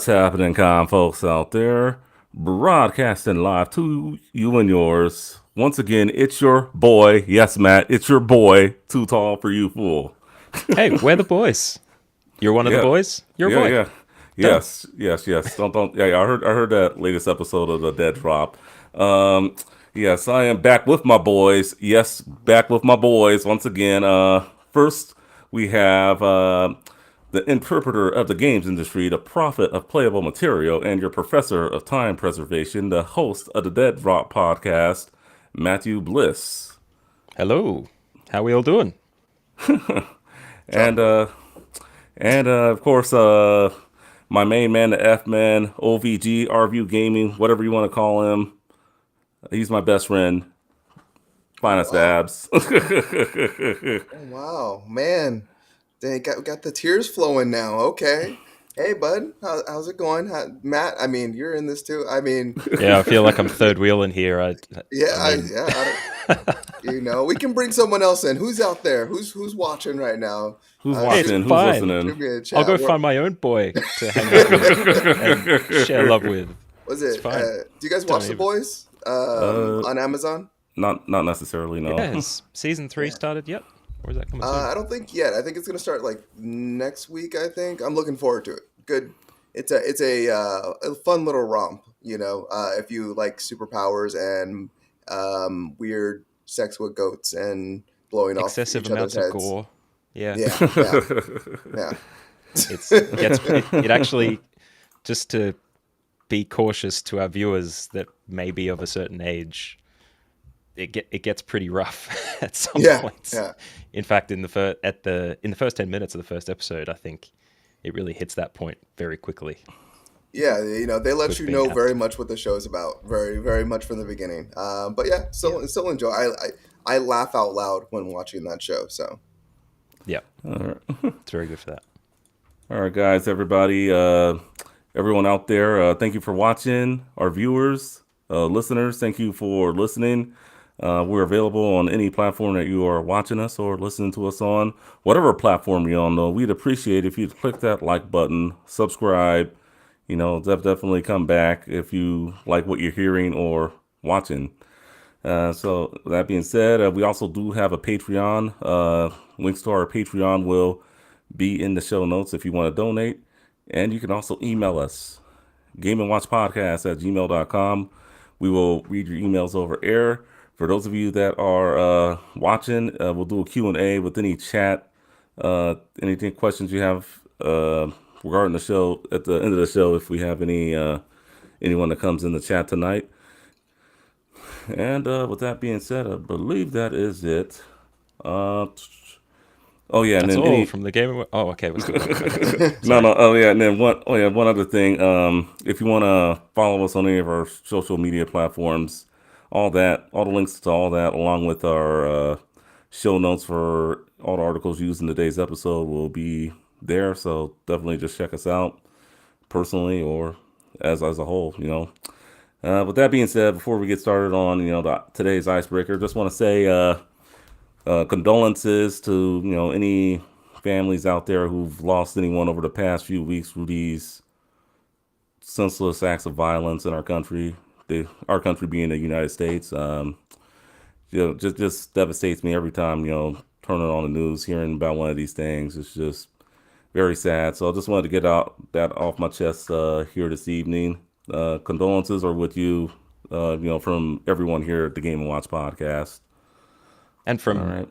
What's happening, con folks out there? Broadcasting live to you and yours. Once again, it's your boy. Yes, Matt, it's your boy. Too tall for you, fool. Hey, we're the boys. You're one of the Yeah, boys. You're a yeah, boy. yeah. Done. Yes. Don't. Yeah, I heard that latest episode of the Dead Drop. Um, yes, I am back with my boys. Yes, back with my boys once again. First we have the interpreter of the games industry, the prophet of playable material, and your professor of time preservation, the host of the Dead Drop podcast, Matthew Bliss. Hello. How we all doing? And of course, my main man, the F man, OVG, RView Gaming, whatever you want to call him. He's my best friend. Finest Wow. abs. Oh, wow, man. They got the tears flowing now. Okay. Hey, bud. How's it going? Matt, I mean, you're in this too. I mean, Yeah, I feel like I'm third wheeling here. yeah, I mean, we can bring someone else in. Who's out there? Who's watching right now? Who's hey, it's watching? Who's fine. listening? Shoot me a I'll chat. go find my own boy to hang out with and share love with. Was It's it? fine. Do you guys Don't watch The even- Boys Uh, on Amazon? not necessarily, no. Yeah, has season 3 started yet? Or is that coming soon? I don't think yet. I think it's gonna start like next week. I think I'm looking forward to it. Good. It's a fun little romp. If you like superpowers and weird sex with goats and blowing off Excessive each other's amounts of heads. gore. Yeah. Yeah. It actually, just to be cautious to our viewers that may be of a certain age, it gets pretty rough at some points. Yeah. In fact, in the first 10 minutes of the first episode, I think it really hits that point very quickly. Yeah, they let With you being know apt. very much what the show's about, very, very much from the beginning. But yeah, still enjoy. I laugh out loud when watching that show. So Yeah, All right. it's very good for that. All right, guys, everybody, everyone out there, thank you for watching. Our viewers, listeners, thank you for listening. We're available on any platform that you are watching us or listening to us on. Whatever platform you're on, though, we'd appreciate if you'd click that like button, subscribe. Definitely come back if you like what you're hearing or watching. So that being said, we also do have a Patreon. Links to our Patreon will be in the show notes if you want to donate. And you can also email us, gameandwatchpodcast@gmail.com. We will read your emails over air. For those of you that are watching, we'll do a Q&A with any chat, anything questions you have regarding the show at the end of the show if we have anyone that comes in the chat tonight. And with that being said, I believe that is it. Oh yeah, and That's then all from the game. Oh, okay. Let's go. no. Oh yeah, and then one other thing. If you want to follow us on any of our social media platforms, all the links to all that, along with our show notes for all the articles used in today's episode, will be there. So definitely just check us out personally or as a whole. With that being said, before we get started on today's icebreaker, just want to say condolences to any families out there who've lost anyone over the past few weeks through these senseless acts of violence in our country. Our country being the United States, just devastates me every time turning on the news, hearing about one of these things. It's just very sad. So I just wanted to get that off my chest here this evening. Condolences are with you, from everyone here at the Game and Watch podcast. And from All right.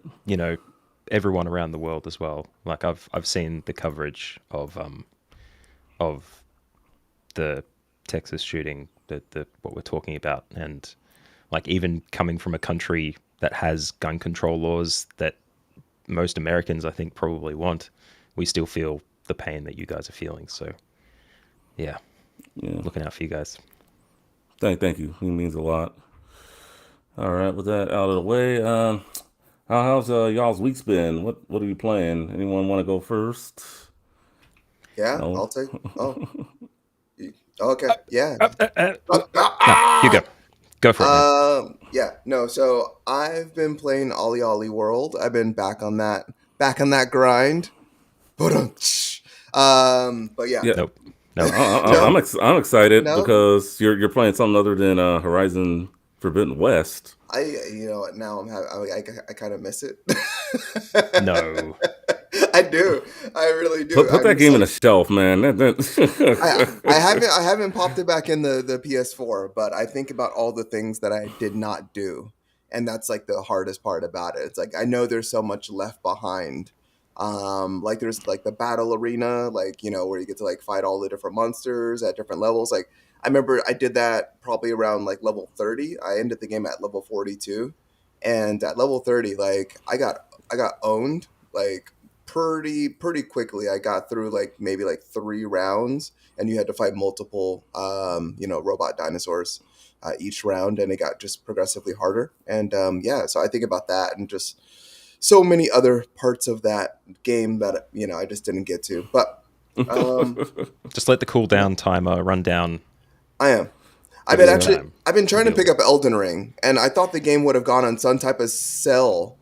everyone around the world as well. Like I've seen the coverage of the Texas shooting, the what we're talking about, and like even coming from a country that has gun control laws that most Americans I think probably want, we still feel the pain that you guys are feeling. So yeah. Looking out for you guys. Thank you. It means a lot. All right, with that out of the way, how's y'all's week's been? What are you playing? Anyone want to go first? yeah, No. I'll take. Oh, okay. Yeah. You go. Go for it, man. Yeah. No. So I've been playing Ollie Ollie World. I've been back on that grind. But yeah. Yeah. Nope. No. No, I'm excited no. because you're playing something other than Horizon Forbidden West. You know what? Now I kind of miss it. No. I do. I really do. Put I'm that just game in a like shelf, man. I haven't popped it back in the PS4, but I think about all the things that I did not do, and that's like the hardest part about it. It's like I know there's so much left behind. Like there's like the battle arena, like where you get to like fight all the different monsters at different levels. Like I remember I did that probably around like level 30. I ended the game at level 42, and at level 30, like I got owned like pretty quickly. I got through like maybe like 3 rounds, and you had to fight multiple robot dinosaurs each round, and it got just progressively harder. And yeah, so I think about that and just so many other parts of that game that I just didn't get to. But um, Just let the yeah, cooldown timer run down I am. every single time. I've been You'll trying to be all pick good. up Elden Ring, and I thought the game would have gone on some type of sell,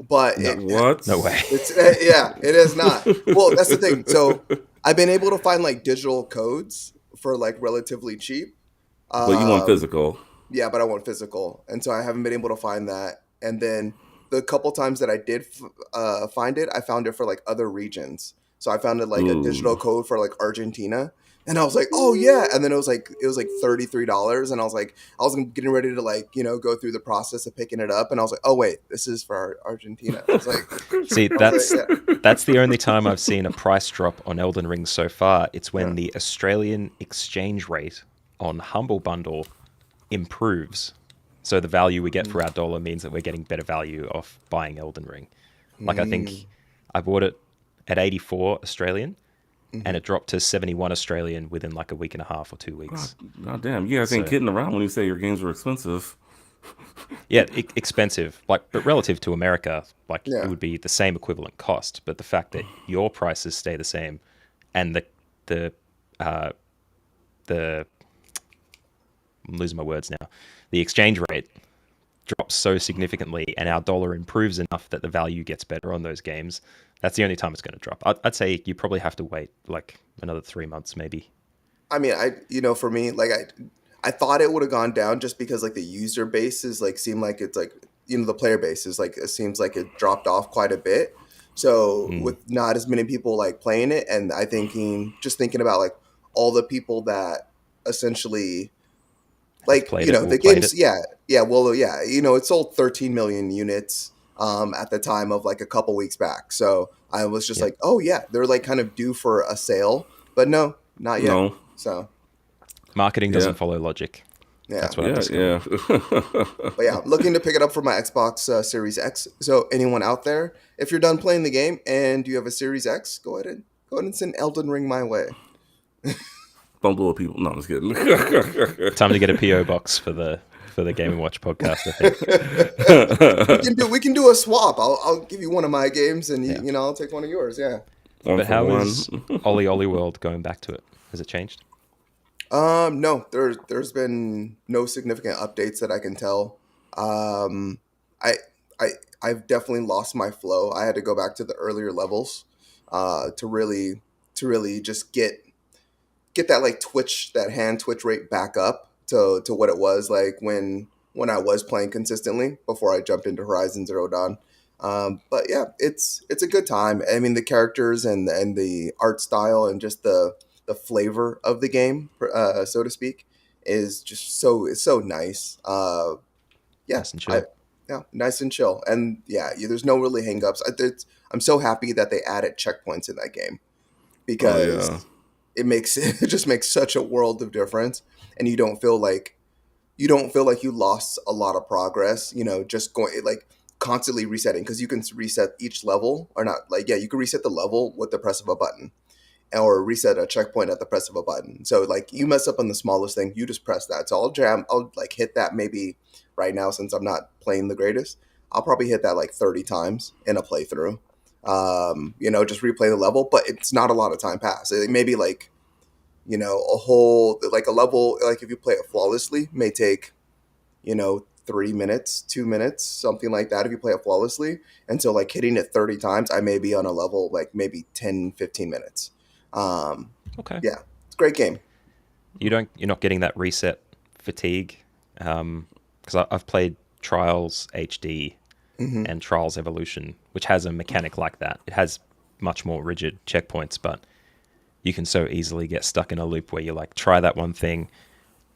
but No. What? No way. it's yeah, it is not. Well, that's the thing. So I've been able to find like digital codes for like relatively cheap. But you want Um, physical. yeah, but I want physical, and so I haven't been able to find that. And then the couple times that I did find it, I found it for like other regions. So I found it like a digital Ooh. code for like Argentina, and I was like, oh yeah. And then it was like $33, and I was getting ready to like go through the process of picking it up, and I was like, oh wait, this is for Argentina. See, I was like, that's yeah. that's the only time I've seen a price drop on Elden Ring so far. It's when Yeah. the Australian exchange rate on Humble Bundle improves. So the value we get for our dollar means that we're getting better value off buying Elden Ring. Like I think I bought it at 84 Australian and it dropped to 71 Australian within like a week and a half or 2 weeks. God damn. You guys ain't So kidding around when you say your games were expensive. yeah, expensive, like, but relative to America, like it Yeah. would be the same equivalent cost. But the fact that your prices stay the same, and the uh, the I'm losing my words now, the exchange rate drops so significantly, and our dollar improves enough that the value gets better on those games. That's the only time it's going to drop. I'd say you probably have to wait like another 3 months, maybe. I mean, for me, like I thought it would have gone down just because like the user base is like seemed like it's like the player base is like it seems like it dropped off quite a bit. So Mm, with not as many people like playing it, and just thinking about like all the people that essentially have like played it or the played games, it. yeah, well, yeah, it sold 13 million units at the time of like a couple weeks back. So I was just Yep. like, oh yeah, they're like kind of due for a sale, but no, not yet. No. So Marketing Yeah. doesn't follow logic. yeah. That's what I've Yeah, discovered. yeah. But yeah, looking to pick it up for my Xbox Series X. So anyone out there, if you're done playing the game and you have a Series X, go ahead and send Elden Ring my way. Don't blow people. No, I'm just kidding. Time to get a PO box for the Game and Watch podcast. I think. We can do a swap. I'll give you one of my games, and Yeah. I'll take one of yours. Yeah. One But for how one. is Ollie Ollie World going back to it? Has it changed? No, there's been no significant updates that I can tell. Um, I I I've definitely lost my flow. I had to go back to the earlier levels, to really just get that like that hand twitch rate back up to what it was like when I was playing consistently before I jumped into Horizon Zero Dawn. But yeah, it's a good time. I mean, the characters and the art style and just the flavor of the game, so to speak, is just it's so nice. Yeah, Nice and chill. yeah, nice and chill, and yeah, there's no really hangups. I'm so happy that they added checkpoints in that game Oh yeah. because it just makes such a world of difference, and you don't feel like you lost a lot of progress. Just going like constantly resetting because you can reset each level or not. Like yeah, you can reset the level with the press of a button or reset a checkpoint at the press of a button. So like you mess up on the smallest thing, you just press that. So I'll like hit that maybe right now since I'm not playing the greatest. I'll probably hit that like 30 times in a playthrough. Just replay the level, but it's not a lot of time pass. It may be like, a whole like a level like if you play it flawlessly may take, 3 minutes, 2 minutes, something like that if you play it flawlessly. And so like hitting it 30 times, I may be on a level like maybe 10, 15 minutes. Um, Okay. yeah. It's a great game. You're not getting that reset fatigue, because I've played Trials HD Hmm. and Trials Evolution, which has a mechanic like that. It has much more rigid checkpoints, but you can so easily get stuck in a loop where you like try that one thing,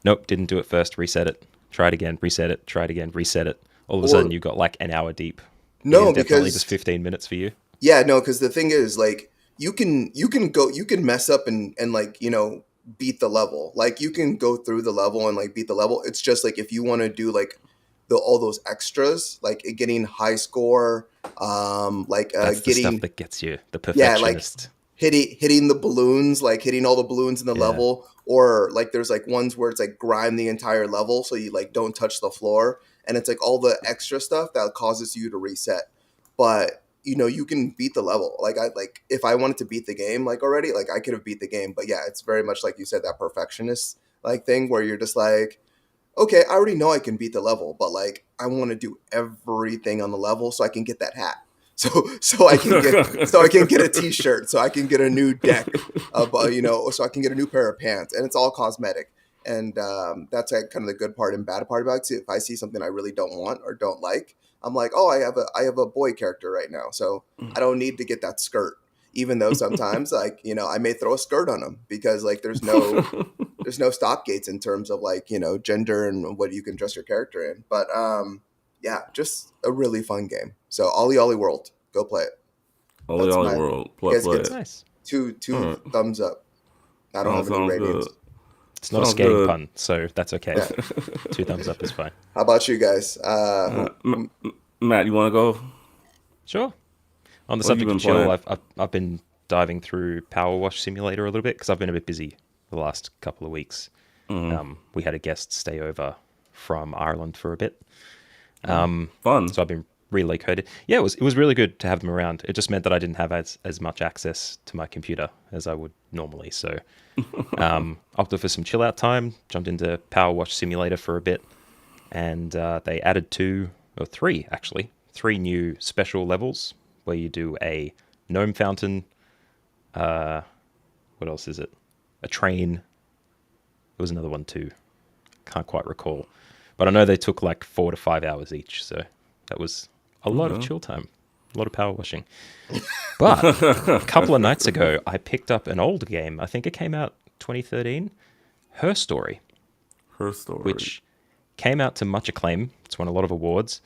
nope, didn't do it first, reset it, try it again, reset it, try it again, reset it. All of a sudden Or you got like an hour deep. It is no, definitely just because 15 minutes for you. yeah, no, because the thing is, like, you can mess up and like beat the level. Like you can go through the level and like beat the level. It's just like if you want to do like the all those extras, like getting high score, like That's the stuff getting that gets you, the yeah, like perfectionist. hitting the balloons, like hitting all the balloons in the Yeah. level, or like there's like ones where it's like grime the entire level, so you like don't touch the floor, and it's like all the extra stuff that causes you to reset. But you can beat the level. Like I like if I wanted to beat the game like already, like I could have beat the game. But yeah, it's very much like you said, that perfectionist like thing where you're just like, okay, I already know I can beat the level, but like I want to do everything on the level so I can get that hat. So I can get a T-shirt, so I can get a new deck of so I can get a new pair of pants, and it's all cosmetic. And that's like kind of the good part and bad part about it. If I see something I really don't want or don't like, I'm like, oh, I have a boy character right now, so I don't need to get that skirt. Even though sometimes like I may throw a skirt on him because like there's no stop gates in terms of like gender and what you can dress your character in. But yeah, just a really fun game. So Ollie Ollie World, go play it. Ollie That's Ollie my World, you play, guys play get it. Nice. All two right, thumbs up. I don't have any sounds ratings. good. It's not a Sounds skating good. pun, so that's okay. Yeah. 2 thumbs up is fine. How about you guys? Matt, you want to go? Sure. On the What have you subject of been chill, playing? I've been diving through Power Wash Simulator a little bit because I've been a bit busy the last couple of weeks. We had a guest stay over from Ireland for a bit, Fun. so I've been relocated. Yeah, it was really good to have them around. It just meant that I didn't have as much access to my computer as I would normally. So opted for some chill out time. Jumped into Power Wash Simulator for a bit, and they added three new special levels where you do a gnome fountain. What else is it? A train. There was another one too. Can't quite recall, but I know they took like 4 to 5 hours each. So that was a lot of Okay. chill time, a lot of power washing. But a couple of nights ago, I picked up an old game. I think it came out 2013. Her Story, Her story. which came out to much acclaim. It's won a lot of awards.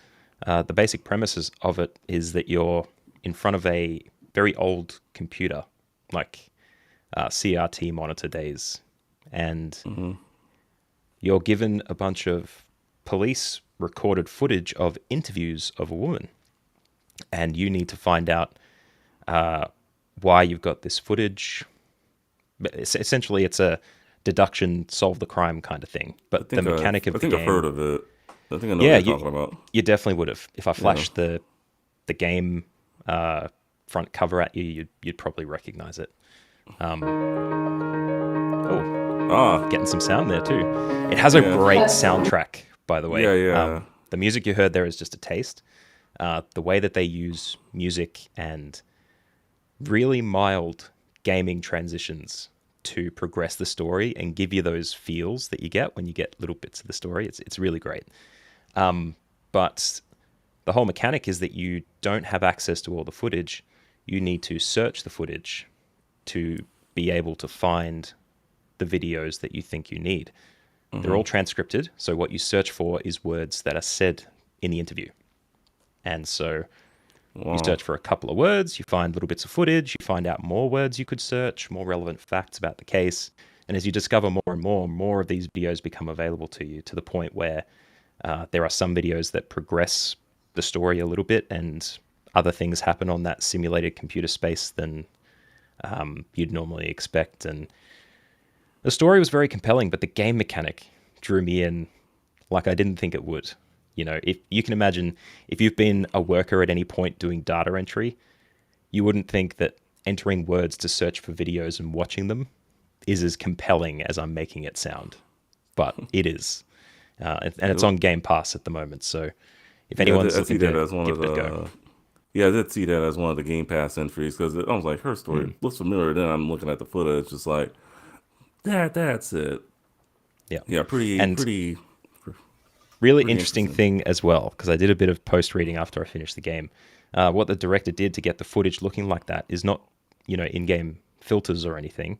The basic premises of it is that you're in front of a very old computer, like CRT monitor days, and you're given a bunch of police recorded footage of interviews of a woman, and you need to find out why you've got this footage. But essentially, it's a deduction, solve the crime kind of thing. I But the think mechanic of I the think I've game, heard of it. I think I know what yeah, you're talking about. you definitely would have. If I Yeah. flashed the game front cover at you, you'd probably recognize it. Oh, Ah, getting some sound there too. It has a yeah, great soundtrack, by the yeah, way. yeah. The music you heard there is just a taste. The way that they use music and really mild gaming transitions to progress the story and give you those feels that you get when you get little bits of the story. It's really great. But the whole mechanic is that you don't have access to all the footage. You need to search the footage to be able to find the videos that you think you need. They're all transcripted, so what you search for is words that are said in the interview. And so you Wow. search for a couple of words, you find little bits of footage, you find out more words you could search, more relevant facts about the case. And as you discover more and more of these videos become available to you, to the point where there are some videos that progress the story a little bit and other things happen on that simulated computer space than you'd normally expect. And the story was very compelling, but the game mechanic drew me in like I didn't think it would. You know, if you can imagine, if you've been a worker at any point doing data entry, you wouldn't think that entering words to search for videos and watching them is as compelling as I'm making it sound. But it is. And it's on Game Pass at the moment. So if Yeah, anyone's I see looking that to as one of give it a go. the. Yeah, I did see that as one of the Game Pass entries because I was like, her story looks familiar. Then I'm looking at the footage, just like, That's it. Yeah. Yeah, And really pretty interesting interesting. thing as well, because I did a bit of post reading after I finished the game. What the director did to get the footage looking like that is not, in game filters or anything.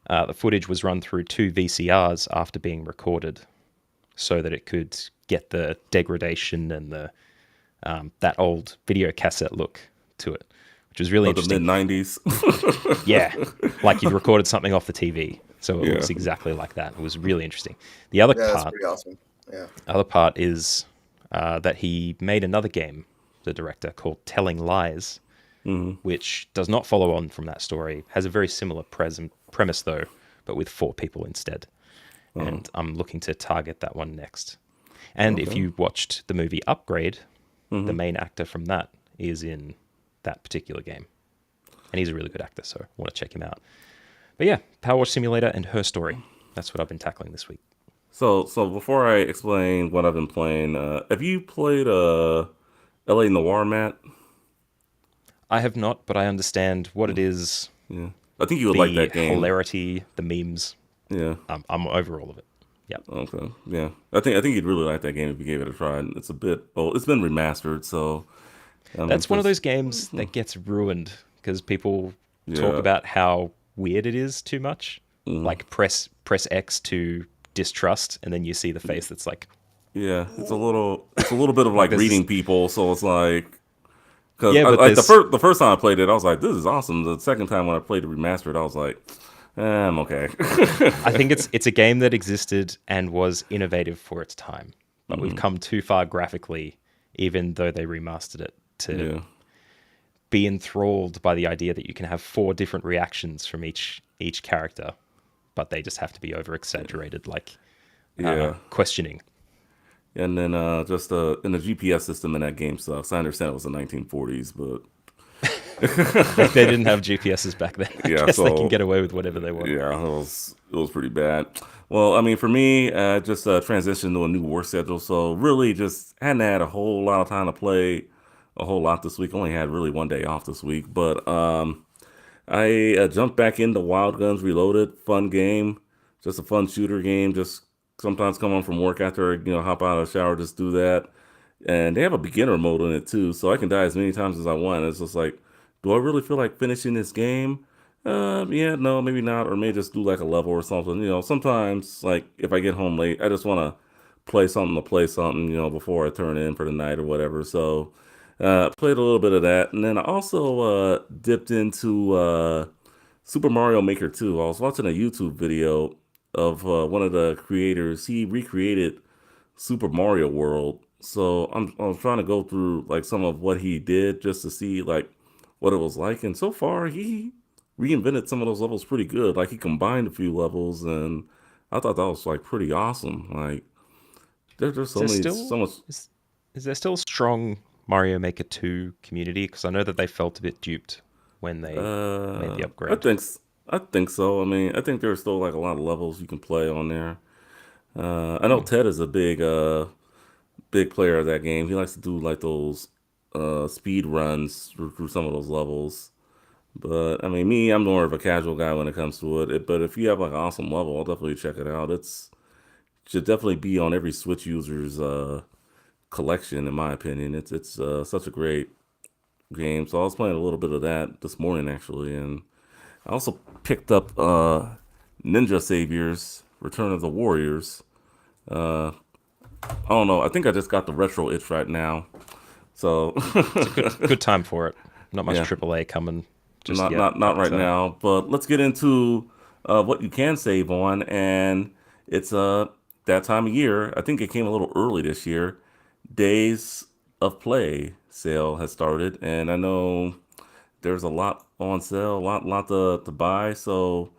The footage was run through two VCRs after being recorded, so that it could get the degradation and the that old video cassette look to it, which was really Of the mid interesting. '90s. Yeah, like you'd recorded something off the TV, so it Yeah. looks exactly like that. It was really interesting. The other Yeah, that's part, pretty awesome. Yeah. other part is that he made another game, the director, called Telling Lies, which does not follow on from that story. Has a very similar premise though, but with four people instead. And I'm looking to target that one next. And if Okay. you watched the movie Upgrade, the main actor from that is in that particular game. And he's a really good actor, so I want to check him out. But yeah, Power Wash Simulator and Her Story. That's what I've been tackling this week. So before I explain what I've been playing, have you played LA Noir, Matt? I have not, but I understand what it is, Yeah. I think you would like the that game. hilarity, the memes. Yeah. I'm over all of it. Yep. Okay. Yeah. I think you'd really like that game if you gave it a try. It's a bit well, it's been remastered, so That's one of just those games that gets ruined because people talk yeah. about how weird it is too much. Like press X to distrust, and then you see the face that's Yeah. It's a little bit of like like there's this, reading people, so it's like because yeah, but like the there's first time I played it, I was like, this is awesome. The second time when I played it remastered, I was like, I'm okay. I think it's a game that existed and was innovative for its time, but we've come too far graphically, even though they remastered it, to Yeah. be enthralled by the idea that you can have four different reactions from each character, but they just have to be over exaggerated, like Yeah. questioning. And then just in the GPS system in that game sucks. I understand it was the 1940s, but They didn't have GPSs back then. I yeah, guess they can so get away with whatever they want. yeah, it was pretty bad. Well, I mean, for me, just transitioned to a new work schedule, so really just hadn't had a whole lot of time to play a whole lot this week. Only had really one day off this week, but I jumped back into Wild Guns Reloaded. Fun game, just a fun shooter game. Just sometimes come home from work after hop out of the shower, just do that. And they have a beginner mode in it too, so I can die as many times as I want. It's just like, do I really feel like finishing this game? Yeah, no, maybe not, or maybe just do like a level or something. Sometimes like if I get home late, I just want to play something, before I turn in for the night or whatever. So, played a little bit of that, and then I also dipped into Super Mario Maker 2. I was watching a YouTube video of one of the creators. He recreated Super Mario World. So I was trying to go through like some of what he did just to see like what it was like. And so far he reinvented some of those levels pretty good. Like he combined a few levels and I thought that was like pretty awesome. Like there's Is so there many still so much is there still a strong Mario Maker 2 community? Because I know that they felt a bit duped when they made the I upgrade. think I think so. I mean, I think there's still like a lot of levels you can play on there. I know Hmm. Ted is a big player of that game. He likes to do like those speed runs through some of those levels. But I mean, me, I'm more of a casual guy when it comes to it. But if you have like an awesome level, I'll definitely check it out. It's should definitely be on every Switch user's collection, in my opinion. It's such a great game. So I was playing a little bit of that this morning actually, and I also picked up Ninja Saviors: Return of the Warriors. Uh, I don't know. I think I just got the retro itch right now. So It's a good time for it. Not much yeah, AAA coming just not yet, not not but right now. But let's get into what you can save on, and it's that time of year. I think it came a little early this year. Days of Play sale has started, and I know there's a lot on sale, a lot to buy. So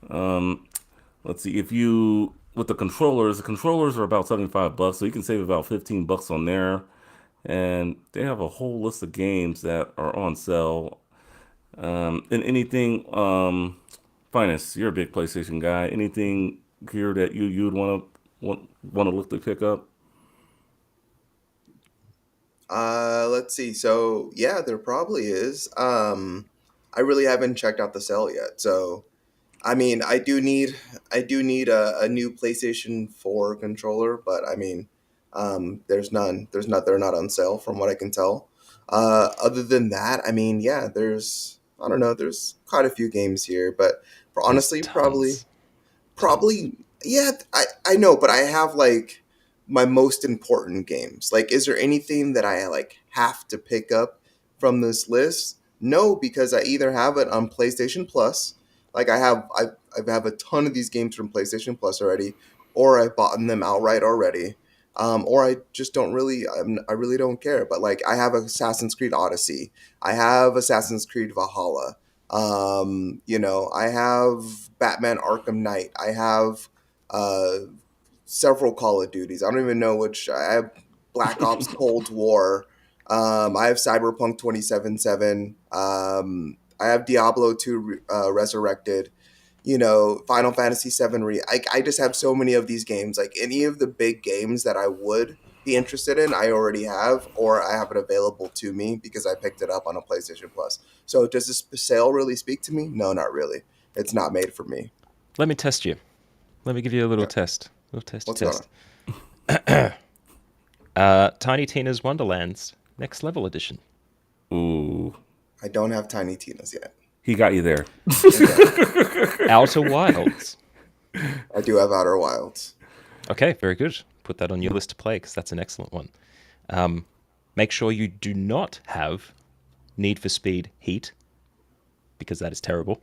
let's see if you with the controllers are about $75, so you can save about $15 on there. And they have a whole list of games that are on sale. And anything, Finest, you're a big PlayStation guy. Anything here that you'd want to look to pick up? Let's see. So yeah, there probably is. I really haven't checked out the sale yet. So I mean, I do need a new PlayStation 4 controller, but I mean, there's none. There's not. They're not on sale, from what I can tell. Other than that, I mean, yeah, there's. I don't know. There's quite a few games here, but for There's honestly, tons. probably, yeah, I know, but I have like my most important games. Like, is there anything that I like have to pick up from this list? No, because I either have it on PlayStation Plus, like I have a ton of these games from PlayStation Plus already, or I've bought them outright already, or I just don't really, I really don't care. But like, I have Assassin's Creed Odyssey, I have Assassin's Creed Valhalla, I have Batman Arkham Knight. I have uh, several Call of Duties. I don't even know which. I have Black Ops Cold War. I have Cyberpunk 2077. I have Diablo 2 Resurrected. Final Fantasy 7 I just have so many of these games. Like any of the big games that I would be interested in, I already have, or I have it available to me because I picked it up on a PlayStation Plus. So does this sale really speak to me? No, not really. It's not made for me. Let me test you. Let me give you a little Yeah. test. Little testy What's going test. on? Tiny Tina's Wonderlands Next Level Edition. Ooh, I don't have Tiny Tina's yet. he got you there. Okay. Outer Wilds. I do have Outer Wilds. Okay, very good. Put that on your list to play because that's an excellent one. Make sure you do not have Need for Speed Heat because that is terrible.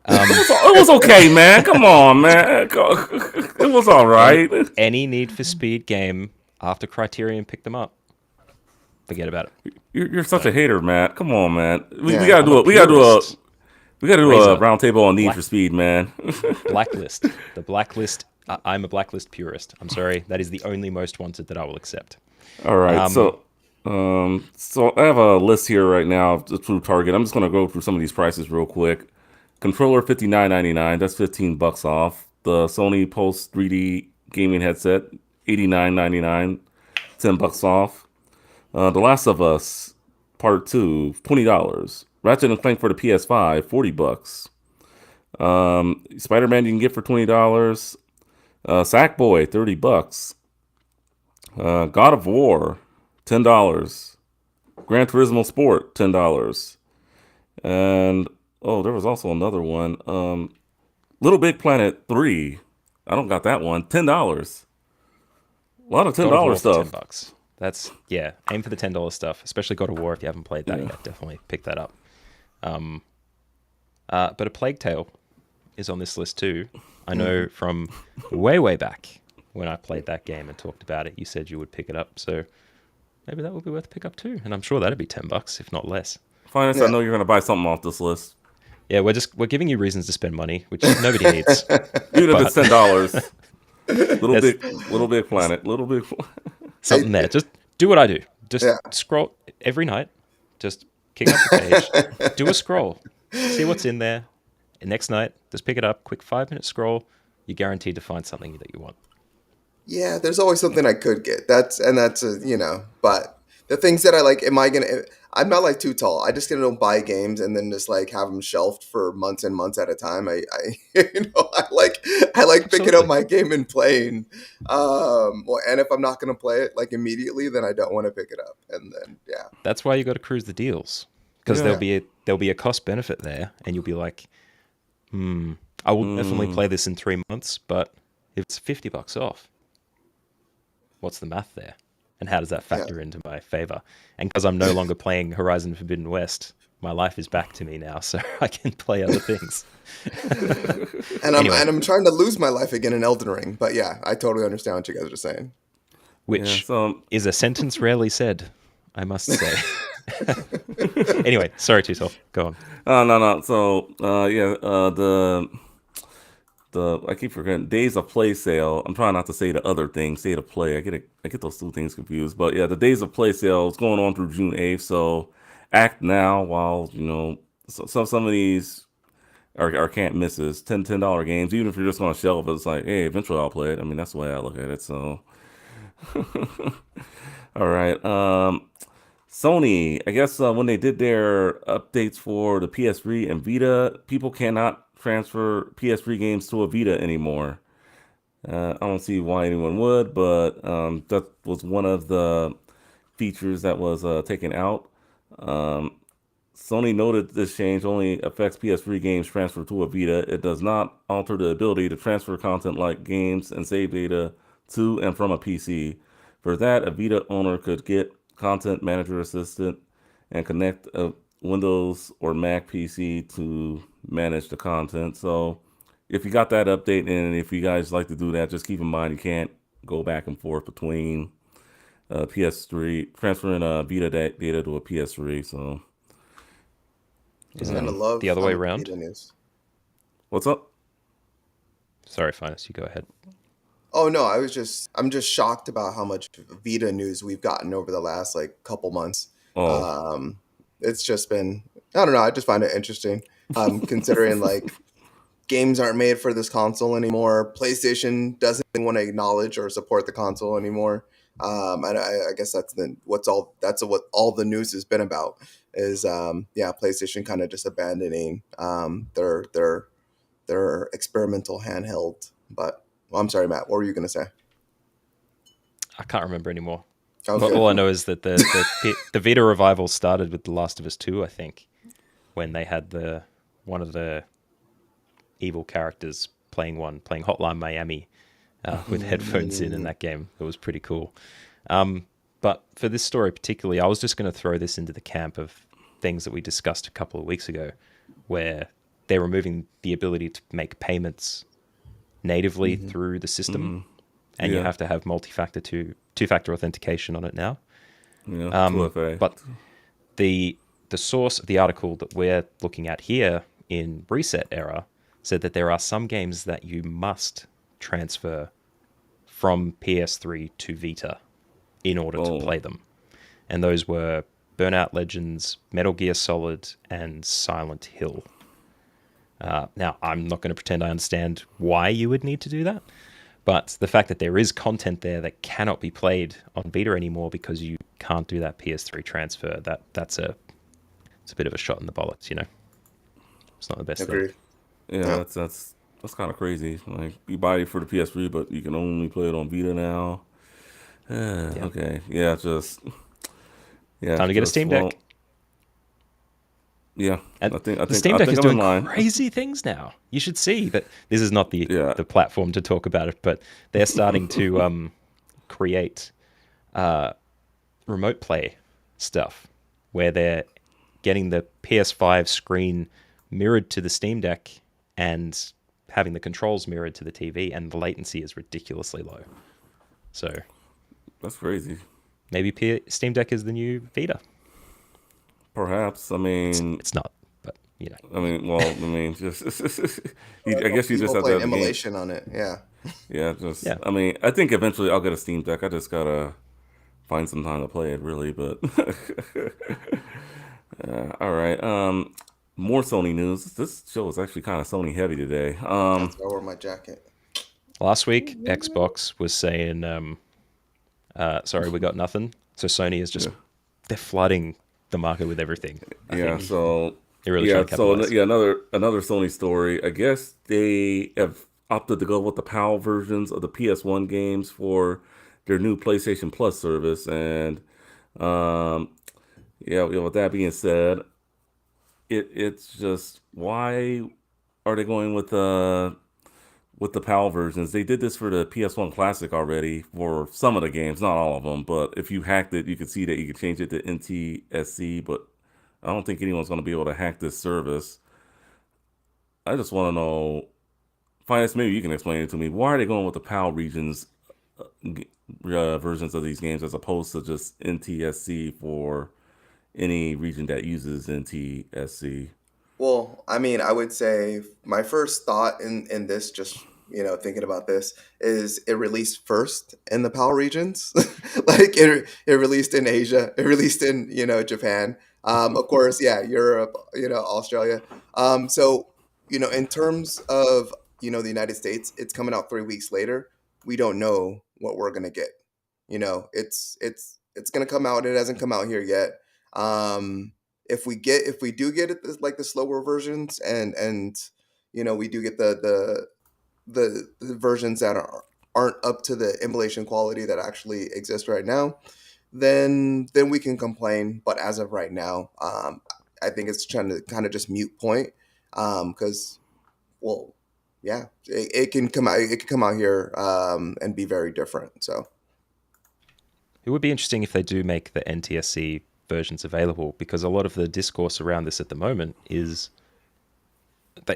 It was okay, man. Come on, man. It was all right. Any Need for Speed game after Criterion picked them up, forget about it. You're such a hater, Matt. Come on, man. We Yeah, gotta I'm do a it. We gotta do a purist. we gotta do Razor. a roundtable on Need Black- for Speed, man. Blacklist. The Blacklist. I'm a Blacklist purist. I'm sorry. That is the only most wanted that I will accept. All right, so I have a list here right now through Target. I'm just gonna go through some of these prices real quick. Controller $59.99. That's $15 off. The Sony Pulse 3D gaming headset $89.99. $10 off. The Last of Us Part 2 $20. Ratchet and Clank for the PS5 $40. Spider-Man you can get for $20. Sackboy $30. God of War $10. Gran Turismo Sport $10. And there was also another one. Little Big Planet 3. I don't got that one. $10. A lot of God of War $10 for stuff. $10. That's aim for the $10 stuff, especially God of War. If you haven't played that yet, definitely pick that up. But A Plague Tale is on this list too. I know from way back when I played that game and talked about it, you said you would pick it up. So maybe that would be worth a pick up too. And I'm sure that'd be $10, if not less. Finance, I know you're gonna buy something off this list, Yeah, we're giving you reasons to spend money, which nobody needs. even if But- it's $10. Little That's- big planet, little big. Something there. Just do what I do. Just Yeah. scroll every night. Just kick up the page. Do a scroll. See what's in there. And next night, just pick it up. Quick 5-minute scroll. You're guaranteed to find something that you want. Yeah, there's always something I could get. But the things that I like, I'm not like too tall. I just gonna buy games and then just like have them shelved for months and months at a time. I like picking up Absolutely. my game and playing. And if I'm not gonna play it like immediately, then I don't want to pick it up. And then yeah, That's why you got to cruise the deals. Because Yeah. there'll be a cost benefit there, and you'll be like, I will definitely play this in 3 months, but if it's $50 off, what's the math there? And how does that factor into my favor? And because I'm no longer playing Horizon Forbidden West, my life is back to me now, so I can play other things. and Anyway. I'm trying to lose my life again in Elden Ring. But yeah, I totally understand what you guys are saying. Which Yeah, so is a sentence rarely said, I must say. Anyway, sorry, Tutel. Go on. no. So the I keep forgetting Days of Play sale. I'm trying not to say the other thing, State of Play. I get those two things confused. But yeah, the Days of Play sale is going on through June 8th. So act now while some of these are can't misses. $10 games. Even if you're just on a shelf, it's like, hey, eventually I'll play it. I mean, that's the way I look at it. So all right. Sony, I guess when they did their updates for the PS3 and Vita, people cannot transfer PS3 games to a Vita anymore. I don't see why anyone would, but that was one of the features that was taken out. Um, Sony noted this change only affects PS3 games transferred to a Vita. It does not alter the ability to transfer content like games and save data to and from a PC. For that, a Vita owner could get Content Manager Assistant and connect a Windows or Mac PC to manage the content. So, if you got that update and if you guys like to do that, just keep in mind you can't go back and forth between PS3, transferring Vita data to a PS3. So, Isn't Kind it of love the other some way of the around? Vita news. what's up? Sorry, Finest, you go ahead. Oh no, I'm just shocked about how much Vita news we've gotten over the last like couple months. Oh, Um, it's just been, I don't know, I just find it interesting. Considering like games aren't made for this console anymore. PlayStation doesn't want to acknowledge or support the console anymore. I guess that's what all the news has been about is yeah, PlayStation kind of just abandoning their experimental handheld. But well, I'm sorry, Matt. What were you gonna say? I can't remember anymore. But Okay. all I know is that the Vita revival started with The Last of Us 2, I think, when they had the one of the evil characters playing Hotline Miami with headphones in that game. It was pretty cool. But for this story particularly, I was just going to throw this into the camp of things that we discussed a couple of weeks ago, where they're removing the ability to make payments natively through the system, and you Yeah. have to have two-factor authentication on it now. yeah, 2FA. But the source of the article that we're looking at here in Reset Era said that there are some games that you must transfer from PS3 to Vita in order to Oh. play them. And those were Burnout Legends, Metal Gear Solid, and Silent Hill. Now, I'm not going to pretend I understand why you would need to do that, but the fact that there is content there that cannot be played on Vita anymore because you can't do that PS3 transfer, it's a bit of a shot in the bollocks, you know? It's not the best thing. Agreed. Yeah, Yeah. that's kind of crazy. Like you buy it for the PS3, but you can only play it on Vita now. Yeah. Okay, yeah, Time to get a Steam Deck. well, yeah. And I think the Steam Deck is I'm in doing line. crazy things now. You should see that this is not the Yeah. the platform to talk about it, but they're starting to create remote play stuff where they're getting the PS5 screen mirrored to the Steam Deck and having the controls mirrored to the TV, and the latency is ridiculously low. So That's crazy. maybe Steam Deck is the new Vita. Perhaps. I mean, It's not, but you know. just I guess you just People have to playing have the game. emulation on it. Yeah. Yeah, just Yeah. I mean, I think eventually I'll get a Steam Deck. I just gotta find some time to play it, really. But all right. More Sony news. This show is actually kind of Sony heavy today. That's why I wore my jacket. Last week, Xbox was saying, sorry, we got nothing. So Sony is just, they're flooding the market with everything. I Yeah. think So they're really trying to capitalize. another Sony story. I guess they have opted to go with the PAL versions of the PS1 games for their new PlayStation Plus service, and um, yeah. With that being said, it's just why are they going with the PAL versions? They did this for the PS1 Classic already for some of the games, not all of them. But if you hacked it, you could see that you could change it to NTSC. But I don't think anyone's going to be able to hack this service. I just want to know, Finance, maybe you can explain it to me. Why are they going with the PAL regions versions of these games as opposed to just NTSC for any region that uses NTSC? Well, I mean, I would say my first thought in this, just thinking about this, is it released first in the PAL regions, like it released in Asia, it released in Japan, of course, yeah, Europe, Australia. So in terms of the United States, it's coming out 3 weeks later. We don't know what we're gonna get. It's gonna come out. It hasn't come out here yet. If we do get it like the slower versions and we do get the versions that aren't up to the emulation quality that actually exists right now, then we can complain. But as of right now, I think it's trying to kind of just mute point, because well, yeah, it can come out. It can come out here and be very different. So It would be interesting if they do make the NTSC versions available, because a lot of the discourse around this at the moment is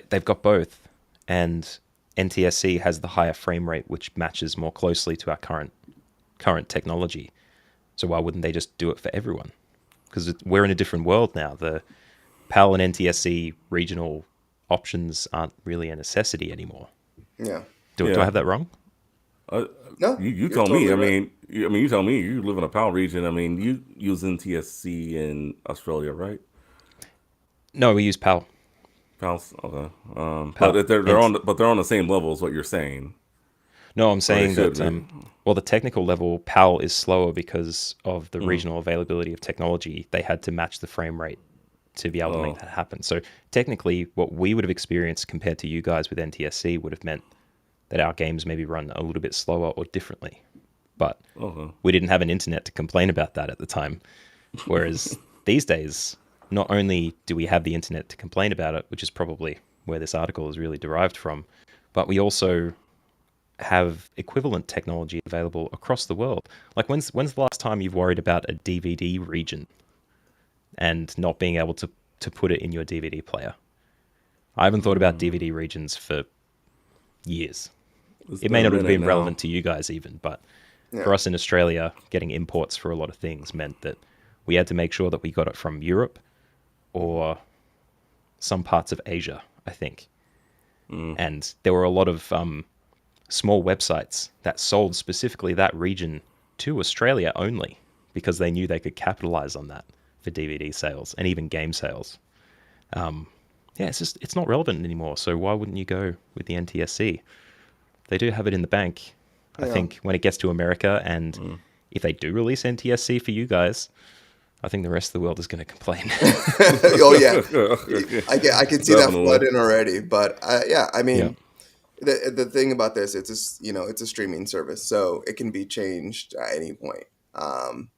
they've got both, and NTSC has the higher frame rate, which matches more closely to our current technology. So why wouldn't they just do it for everyone? Because we're in a different world now. The PAL and NTSC regional options aren't really a necessity anymore. yeah, Do I Yeah. have that wrong? Uh, no, you you're tell me. totally I right. mean, you tell me. You live in a PAL region. I mean, you use NTSC in Australia, right? No, we use PAL. PAL's okay. But PAL. they're on the same level as what you're saying, No, I'm or they saying should that, be. well, the technical level, PAL is slower because of the Mm. regional availability of technology. They had to match the frame rate to be able to make Oh, that happen. So technically, what we would have experienced compared to you guys with NTSC would have meant that our games maybe run a little bit slower or differently. But okay. we didn't have an internet to complain about that at the time. Whereas these days, not only do we have the internet to complain about it, which is probably where this article is really derived from, but we also have equivalent technology available across the world. Like when's the last time you've worried about a DVD region and not being able to put it in your DVD player? I haven't thought about Mm. DVD regions for years. It's It been may a not have minute been now. relevant to you guys even, but for Yeah, us in Australia, getting imports for a lot of things meant that we had to make sure that we got it from Europe or some parts of Asia, I think. Mm. And there were a lot of small websites that sold specifically that region to Australia only because they knew they could capitalize on that for DVD sales and even game sales. Yeah, it's not relevant anymore. So why wouldn't you go with the NTSC? They do have it in the bank. I yeah. think when it gets to America, and Mm. if they do release NTSC for you guys, I think the rest of the world is going to complain. Oh yeah, I can see that Definitely. flooding already. But yeah, I Yeah. mean, the thing about this, it's just it's a streaming service, so it can be changed at any point. Um,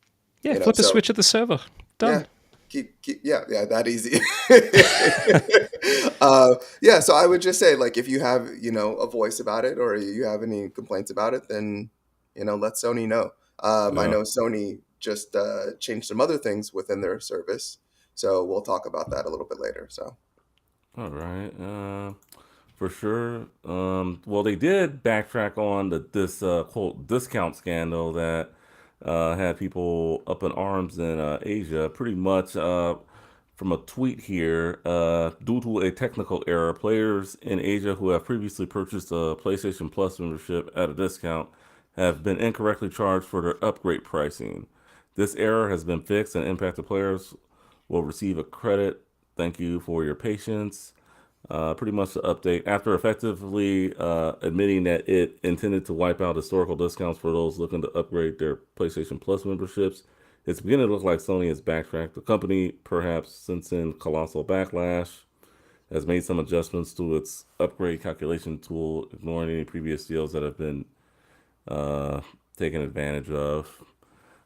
Yeah, flip a so switch at the server. yeah, Done. keep yeah, that easy. Yeah, so I would just say, like, if you have a voice about it, or you have any complaints about it, then let Sony know. I Yeah. know Sony just changed some other things within their service, so we'll talk about that a little bit later. So All right. For sure. Well, they did backtrack on this quote discount scandal that had people up in arms in Asia. Pretty much from a tweet here, due to a technical error, players in Asia who have previously purchased a PlayStation Plus membership at a discount have been incorrectly charged for their upgrade pricing. This error has been fixed, and impacted players will receive a credit. Thank you for your patience. Pretty much the update. After effectively admitting that it intended to wipe out historical discounts for those looking to upgrade their PlayStation Plus memberships, it's beginning to look like Sony has backtracked. The company, perhaps sensing colossal backlash, has made some adjustments to its upgrade calculation tool, ignoring any previous deals that have been uh, taken advantage of.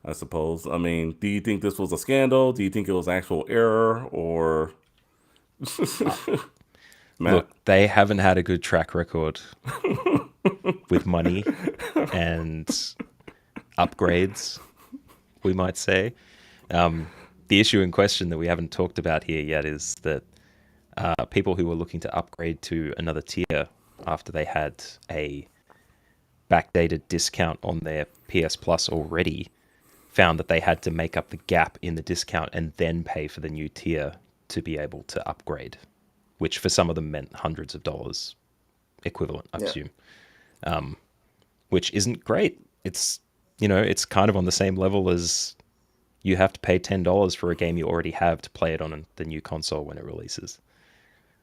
I suppose. I mean, do you think this was a scandal? Do you think it was actual error, or Uh, Matt? Look, they haven't had a good track record with money and upgrades, we might say. The issue in question that we haven't talked about here yet is that people who were looking to upgrade to another tier after they had a backdated discount on their PS Plus already found that they had to make up the gap in the discount and then pay for the new tier to be able to upgrade, which for some of them meant hundreds of dollars equivalent, I yeah. presume, which isn't great. It's kind of on the same level as you have to pay $10 for a game you already have to play it on the new console when it releases.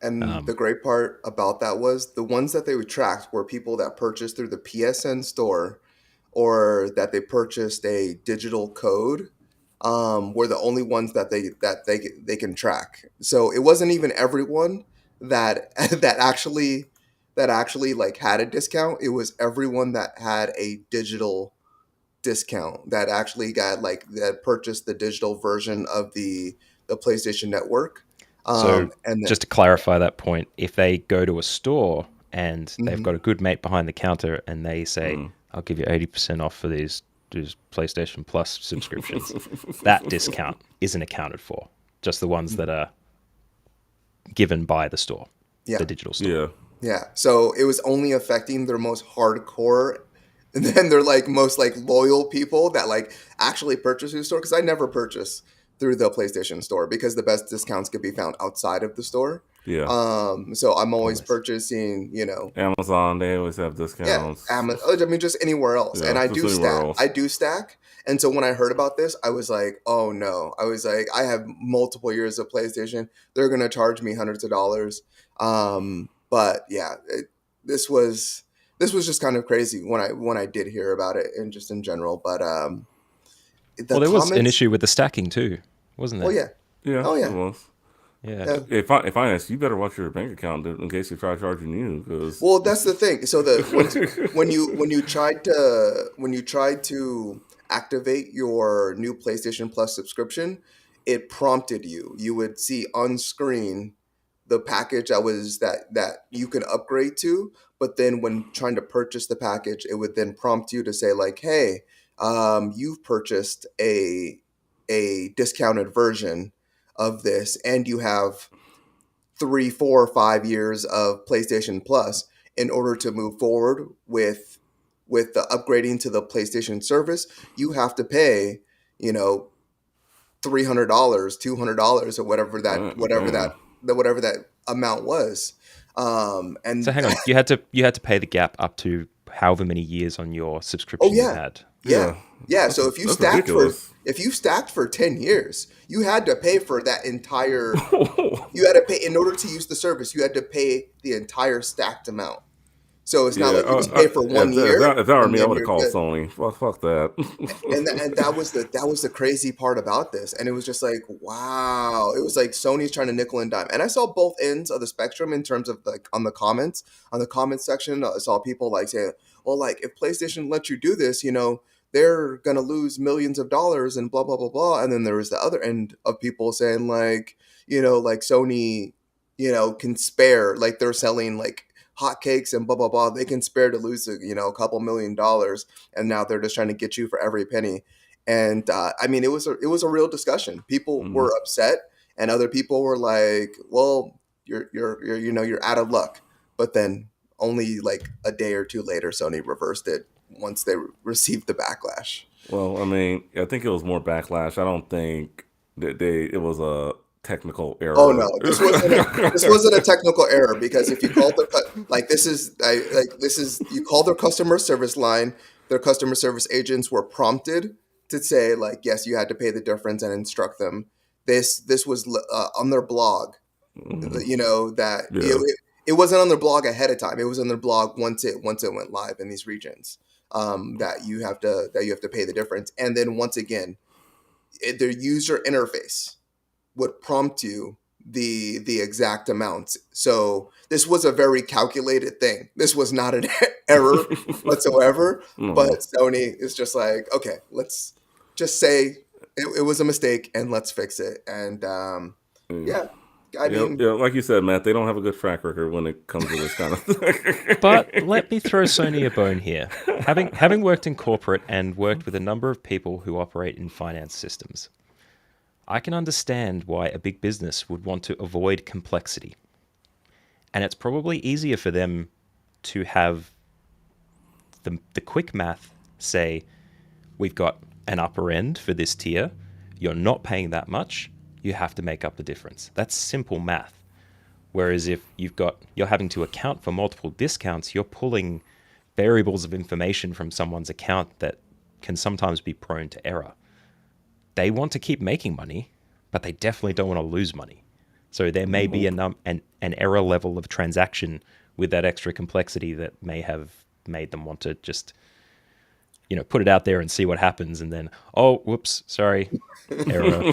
And the great part about that was the ones that they would track were people that purchased through the PSN store, or that they purchased a digital code, were the only ones that they can track. So it wasn't even everyone. that that actually like had a discount. It was everyone that had a digital discount that actually got like that purchased the digital version of the PlayStation Network. So And then just to clarify that point, if they go to a store and they've mhm. got a good mate behind the counter and they say, I'll give you 80% off for these PlayStation Plus subscriptions, that discount isn't accounted for. Just the ones that are given by the store, Yeah. the digital store. Yeah. Yeah, so it was only affecting their most hardcore, and then they're like most like loyal people that like actually purchase through the store. Because I never purchase through the PlayStation Store because the best discounts could be found outside of the store. Yeah. So I'm always Always. purchasing, Amazon, they always have yeah, discounts. I mean just anywhere else, and Yeah, I just do anywhere stack. else. I do stack, and so when I heard about this, I was like, oh no! I was like, I have multiple years of PlayStation. They're gonna charge me hundreds of dollars. But yeah, this was just kind of crazy when I did hear about it and just in general. But the Well, there was an comments, issue with the stacking too, wasn't oh there? yeah, Yeah, oh it yeah, was. Yeah. yeah. If I ask you, better watch your bank account in case they try charging you, because Well, that's the thing. So when you tried to activate your new PlayStation Plus subscription, it prompted you. You would see on screen the package that you can upgrade to, but then when trying to purchase the package, it would then prompt you to say like, "Hey, you've purchased a discounted version of this, and you have 3, 4, 5 years of PlayStation Plus in order to move forward with the upgrading to the PlayStation service. You have to pay, you know, $300, $200, or damn. whatever that amount was." So And hang on, you had to pay the gap up to however many years on your subscription oh you yeah, had. yeah, yeah. That's So if you that's stacked for ridiculous. if you stacked for 10 years, you had to pay for that entire. You had to pay in order to use the service. You had to pay the entire stacked amount. So it's not Yeah, like you just pay for yeah, one year if that were and me, I then would have you're called good. Sony. Fuck that. And that was the crazy part about this. And it was just like, wow. It was like Sony's trying to nickel and dime. And I saw both ends of the spectrum in terms of like on the comments section. I saw people like saying, well, like if PlayStation lets you do this, they're gonna lose millions of dollars and blah blah blah blah. And then there was the other end of people saying like, like Sony, can spare, like they're selling like hotcakes and blah blah blah. They can spare to lose a couple $1 million, and now they're just trying to get you for every penny. And I mean, it was a real discussion. People Mhm. were upset, and other people were like, "Well, you're out of luck." But then only like a day or two later, Sony reversed it once they received the backlash. Well, I mean, I think it was more backlash. I don't think that it was a technical Oh no, error. this wasn't a technical error, because if you called like this is you call their customer service line, their customer service agents were prompted to say like, yes, you had to pay the difference and instruct them. This was on their blog. Mhm. That Yeah. it wasn't on their blog ahead of time. It was on their blog once it went live in these regions. That you have to pay the difference, and then once again, their user interface would prompt you the exact amounts. So this was a very calculated thing. This was not an error whatsoever. But No. Sony is just like, okay, let's just say it was a mistake and let's fix it. And Yeah. yeah, I Yep. mean, Yeah. Like you said, Matt, they don't have a good track record when it comes to this kind of thing. But let me throw Sony a bone here. Having worked in corporate and worked with a number of people who operate in finance systems, I can understand why a big business would want to avoid complexity. And it's probably easier for them to have the quick math say, we've got an upper end for this tier, you're not paying that much, you have to make up the difference. That's simple math. Whereas if you're having to account for multiple discounts, you're pulling variables of information from someone's account that can sometimes be prone to error. They want to keep making money, but they definitely don't want to lose money. So there may be an error level of transaction with that extra complexity that may have made them want to just put it out there and see what happens, and then, oh, whoops, sorry, error.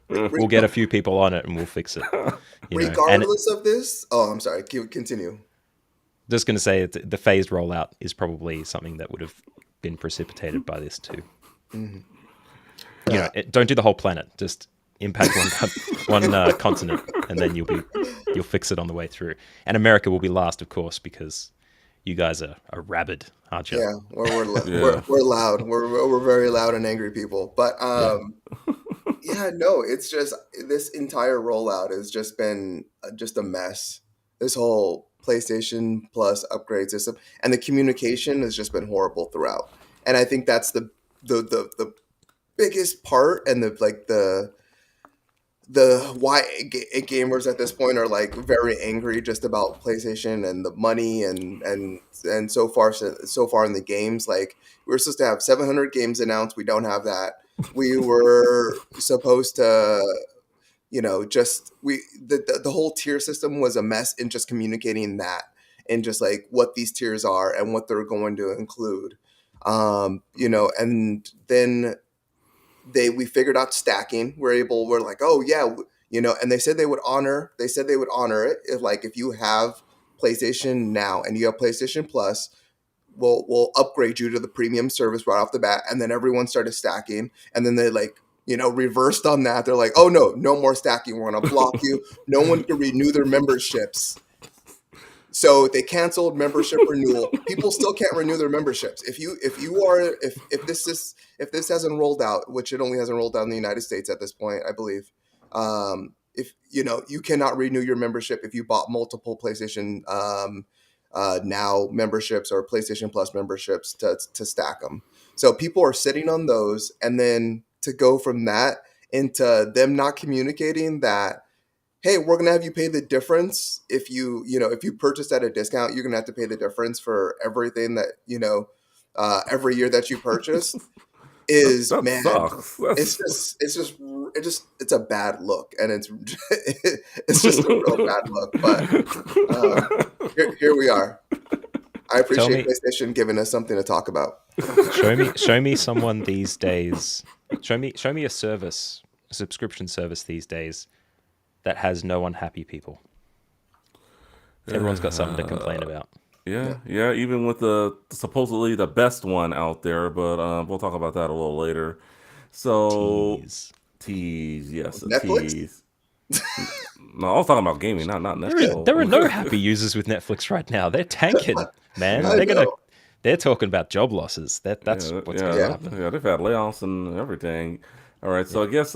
We'll get a few people on it and we'll fix it. And Regardless of this, I'm sorry. Continue. just going to say the phased rollout is probably something that would have been precipitated by this too. Don't do the whole planet. Just impact one continent, and then you'll fix it on the way through. And America will be last, of course, because you guys are rabid, aren't you? Yeah, we're loud. We're very loud and angry people. But no, it's just this entire rollout has just been just a mess. This whole PlayStation Plus upgrade system and the communication has just been horrible throughout. And I think that's the biggest part, and the why gamers at this point are like very angry just about PlayStation and the money and so far in the games. Like, we were supposed to have 700 games announced. We don't have that. We were supposed to, the whole tier system was a mess in just communicating that and just like what these tiers are and what they're going to include. And then we figured out stacking. We're like, oh yeah, and they said they would honor it if you have PlayStation Now and you have PlayStation Plus, we'll upgrade you to the premium service right off the bat. And then everyone started stacking, and then they reversed on that. They're like, oh no more stacking. We're gonna block you. No one can renew their memberships. So they canceled membership renewal. People still can't renew their memberships. If this hasn't rolled out, which it only hasn't rolled out in the United States at this point, I believe. You cannot renew your membership if you bought multiple PlayStation Now memberships or PlayStation Plus memberships to stack them. So people are sitting on those, and then to go from that into them not communicating that, hey, we're going to have you pay the difference. If you purchased at a discount, you're going to have to pay the difference for everything that, every year that you purchased is, man, it's a bad look. And it's just a real bad look. But here we are. I appreciate PlayStation giving us something to talk about. Show me someone these days. Show me a subscription service these days that has no unhappy people. Everyone's got something to complain about. Yeah. Even with the supposedly the best one out there, but we'll talk about that a little later. So tease, yes, Netflix? tease. No, I was talking about gaming, not Netflix. There are no happy users with Netflix right now. They're tanking, man. They're talking about job losses. That's what's going to happen. Yeah, they've had layoffs and everything. All right, so I guess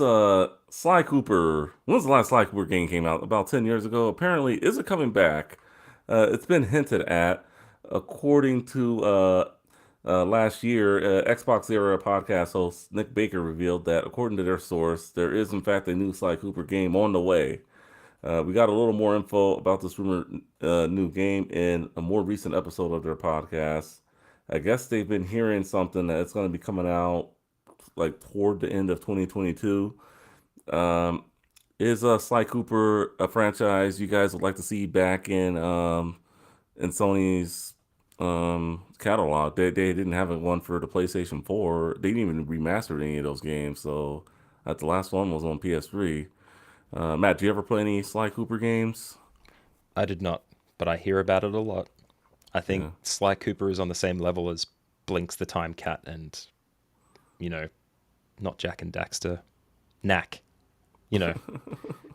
Sly Cooper. When's the last Sly Cooper game came out? About 10 years ago. Apparently, is it coming back? It's been hinted at, according to last year, Xbox Era podcast host Nick Baker revealed that, according to their source, there is in fact a new Sly Cooper game on the way. We got a little more info about this rumored new game in a more recent episode of their podcast. I guess they've been hearing something that it's going to be coming out like toward the end of 2022. Is Sly Cooper a franchise you guys would like to see back in Sony's catalog? They didn't have one for the PlayStation 4. They didn't even remaster any of those games. So the last one was on PS3. Matt, do you ever play any Sly Cooper games? I did not, but I hear about it a lot. I think Sly Cooper is on the same level as Blinks the Time Cat and, not Jack and Daxter, Knack.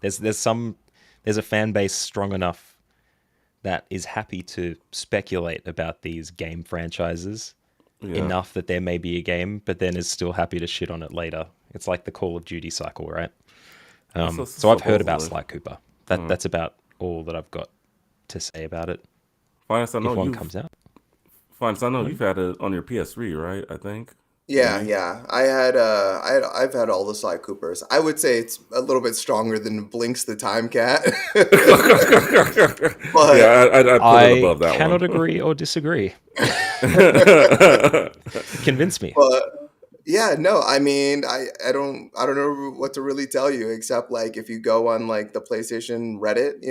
There's a fan base strong enough that is happy to speculate about these game franchises enough that there may be a game, but then is still happy to shit on it later. It's like the Call of Duty cycle, right? So I've heard about Sly Cooper. That's about all that I've got to say about it. Finest, I know if one comes out. Finest, I know you've had it on your PS3, right? I think. Yeah. I've had all the Sly Coopers. I would say it's a little bit stronger than Blinks the Time Cat. But I'd put it above that one. I cannot agree or disagree. Convince me. But yeah, no, I mean, I don't know what to really tell you except like if you go on like the PlayStation Reddit,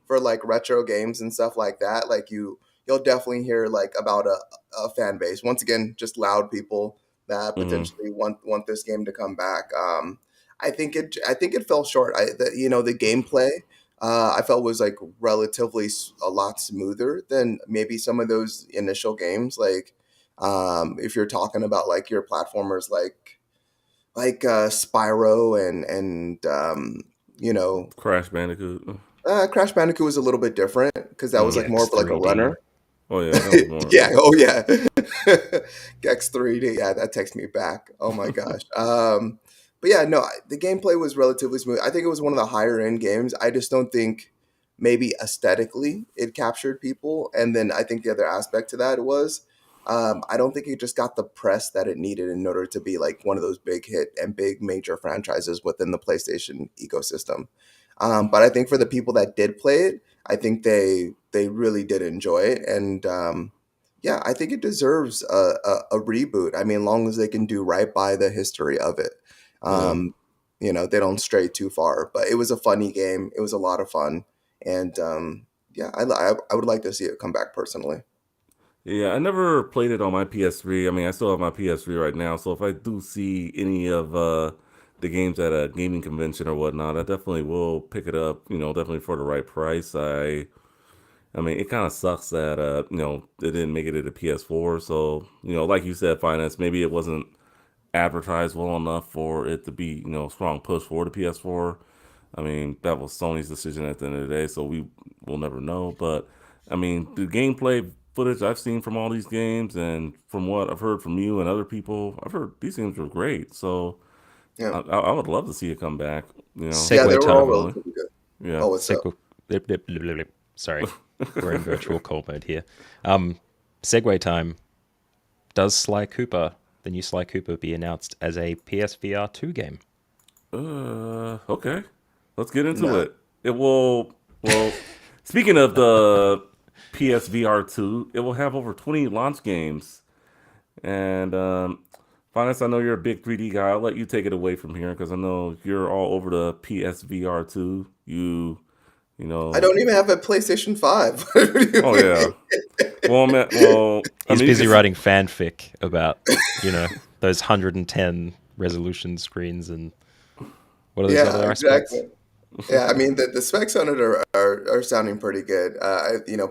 for like retro games and stuff like that, like you'll you'll definitely hear like about a fan base. Once again, just loud people that Hmm. potentially want this game to come back. I think it fell short. The gameplay I felt was like relatively a lot smoother than maybe some of those initial games. Like if you're talking about like your platformers like Spyro and Crash Bandicoot. Crash Bandicoot was a little bit different because that was like Mm. more Gex of like a 3D. runner. Oh yeah, that was more. Yeah. Oh yeah. Gex 3D. Yeah, that takes me back. Oh my gosh. But yeah, no, the gameplay was relatively smooth. I think it was one of the higher end games. I just don't think maybe aesthetically it captured people. And then I think the other aspect to that was I don't think it just got the press that it needed in order to be like one of those big hit and big major franchises within the PlayStation ecosystem. But I think for the people that did play it, I think they really did enjoy it, and yeah, I think it deserves a reboot. I mean, long as they can do right by the history of it, Yeah. um, they don't stray too far. But it was a funny game. It was a lot of fun, and yeah, I would like to see it come back personally. Yeah, I never played it on my PS3. I mean, I still have my PS3 right now, so if I do see any of the games at a gaming convention or whatnot, I definitely will pick it up. Definitely for the right price. I mean, it kind of sucks that it didn't make it to the PS4. So like you said, finance, maybe it wasn't advertised well enough for it to be strong push for the PS4. I mean, that was Sony's decision at the end of the day, so we will never know. But I mean, the gameplay footage I've seen from all these games, and from what I've heard from you and other people, I've heard these games were great. So Yeah, I would love to see it come back. yeah, they Segue were all time. Definitely. relatively good. Yeah. Oh, what's up? Segue. Blip, blip, blip, blip, blip. Sorry, we're in virtual call mode here. Segue time. Does the new Sly Cooper, be announced as a PSVR 2 game? Okay. Let's get into No. it. It will. Well, speaking of the PSVR 2, it will have over 20 launch games. And Finance, I know you're a big 3D guy. I'll let you take it away from here because I know you're all over the PSVR 2. You I know. don't even have a PlayStation 5. What do you Oh yeah. mean? I He's mean, you busy can. writing fanfic about, those 110 resolution screens and what are those Yeah, other aspects? exactly. Yeah, I mean the specs on it are sounding pretty good.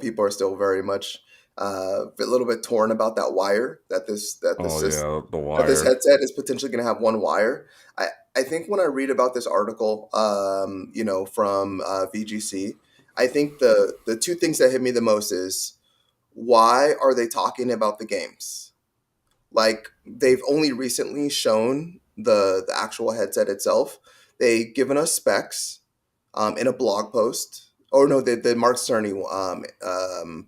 People are still very much a little bit torn about that wire Oh yeah, the that this wire. headset is potentially going to have one wire. I think when I read about this article, from VGC, I think the two things that hit me the most is why are they talking about the games? Like they've only recently shown the actual headset itself. They given us specs in a blog post, or no, the Mark Cerny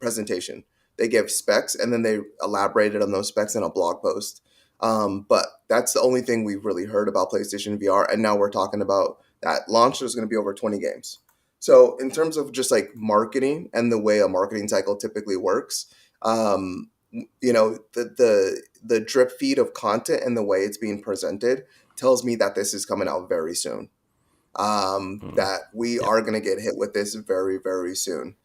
presentation. They gave specs and then they elaborated on those specs in a blog post. But that's the only thing we've really heard about PlayStation VR. And now we're talking about that launch. There's going to be over 20 games. So in terms of just like marketing and the way a marketing cycle typically works, um, the drip feed of content and the way it's being presented tells me that this is coming out very soon, Hmm. that we Yep. are going to get hit with this very, very soon.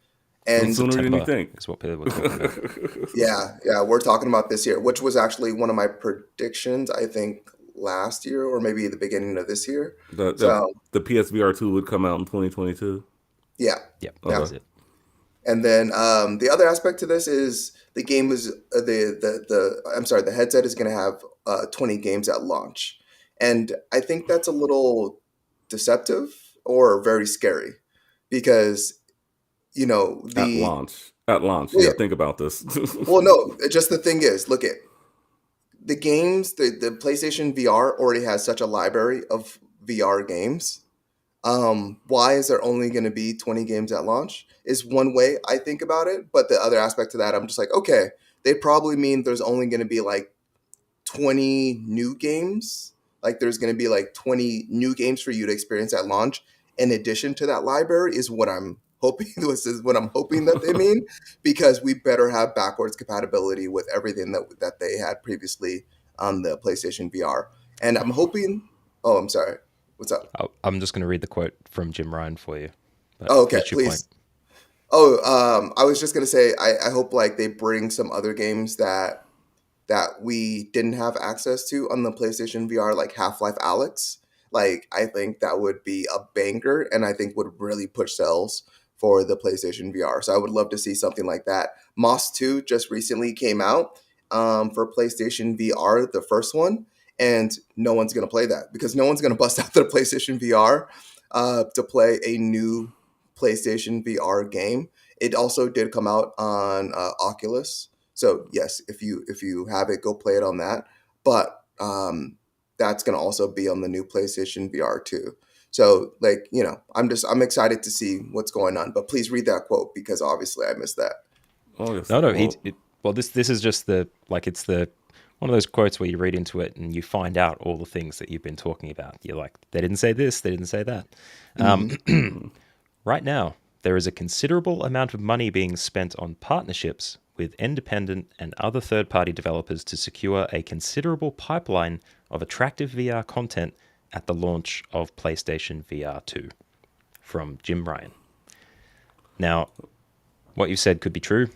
So And sooner than you September think. is what people were talking about. yeah, we're talking about this year, which was actually one of my predictions, I think, last year or maybe the beginning of this year. the the So, the PSVR 2 would come out in 2022. yeah, Yep, that yeah. was Okay. it. And then the other aspect to this is the game is the headset is going to have 20 games at launch, and I think that's a little deceptive or very scary because At the launch. At launch. well, Yeah, yeah, think about this. well no, just the thing is, look at the games. The PlayStation VR already has such a library of VR games. Why is there only going to be 20 games at launch is one way I think about it. But the other aspect to that, I'm just like, okay, they probably mean there's only going to be like 20 new games. Like there's going to be like 20 new games for you to experience at launch. In addition to that library is what I'm hoping this is what I'm hoping that they mean, because we better have backwards compatibility with everything that they had previously on the PlayStation VR. And I'm hoping, oh, I'm sorry. What's up? I'm just going to read the quote from Jim Ryan for you. But Oh, okay, finish your point. please. I was just gonna say, I hope like they bring some other games that we didn't have access to on the PlayStation VR, like Half-Life Alyx. Like, I think that would be a banger, and I think would really push sales for the PlayStation VR. So I would love to see something like that. Moss 2 just recently came out for PlayStation VR, the first one, and no one's going to play that because no one's going to bust out their PlayStation VR to play a new PlayStation VR game. It also did come out on Oculus, so yes, if you have it, go play it on that. But that's gonna also be on the new PlayStation VR too. So like I'm excited to see what's going on. But please read that quote because obviously I missed that. Oh yes. No, no. Well, Well, this is just it's the one of those quotes where you read into it and you find out all the things that you've been talking about. You're like, they didn't say this, they didn't say that. Right now, there is a considerable amount of money being spent on partnerships with independent and other third-party developers to secure a considerable pipeline of attractive VR content at the launch of PlayStation VR 2. From Jim Ryan. Now, what you said could be true.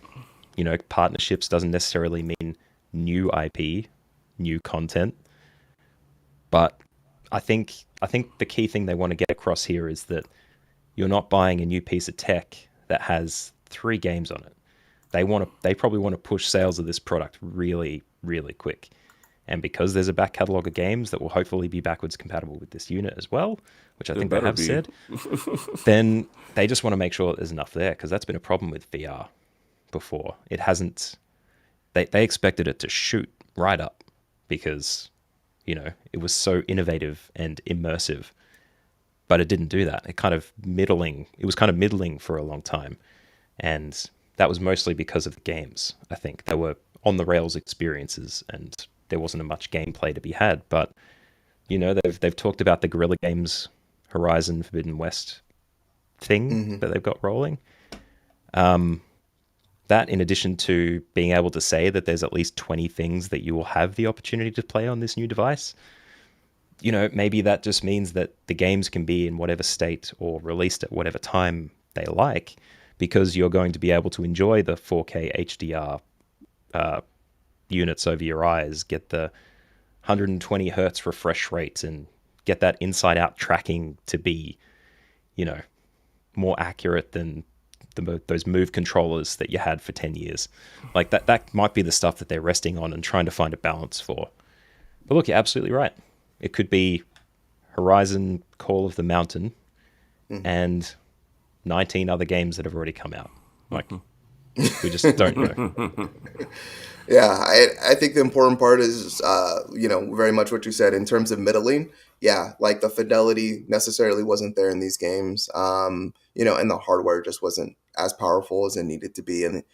Partnerships doesn't necessarily mean new IP, new content. But I think the key thing they want to get across here is that you're not buying a new piece of tech that has 3 games on it. They probably want to push sales of this product really, really quick. And because there's a back catalog of games that will hopefully be backwards compatible with this unit as well, which I think they better have be. said, then they just want to make sure that there's enough there, because that's been a problem with VR before. It hasn't. They expected it to shoot right up because it was so innovative and immersive, but it didn't do that. It was kind of middling for a long time, and that was mostly because of the games. I think they were on the rails experiences, and there wasn't much gameplay to be had. But they've talked about the Guerrilla Games Horizon Forbidden West thing that they've got rolling. That, in addition to being able to say that there's at least 20 things that you will have the opportunity to play on this new device, maybe that just means that the games can be in whatever state or released at whatever time they like, because you're going to be able to enjoy the 4K HDR units over your eyes, get the 120 hertz refresh rate, and get that inside-out tracking to be, more accurate than those Move controllers that you had for 10 years. Like that might be the stuff that they're resting on and trying to find a balance for. But look, you're absolutely right. It could be Horizon Call of the Mountain and 19 other games that have already come out. Like, we just don't know. Yeah, I think the important part is, very much what you said in terms of middling. Yeah, like the fidelity necessarily wasn't there in these games, and the hardware just wasn't as powerful as it needed to be, and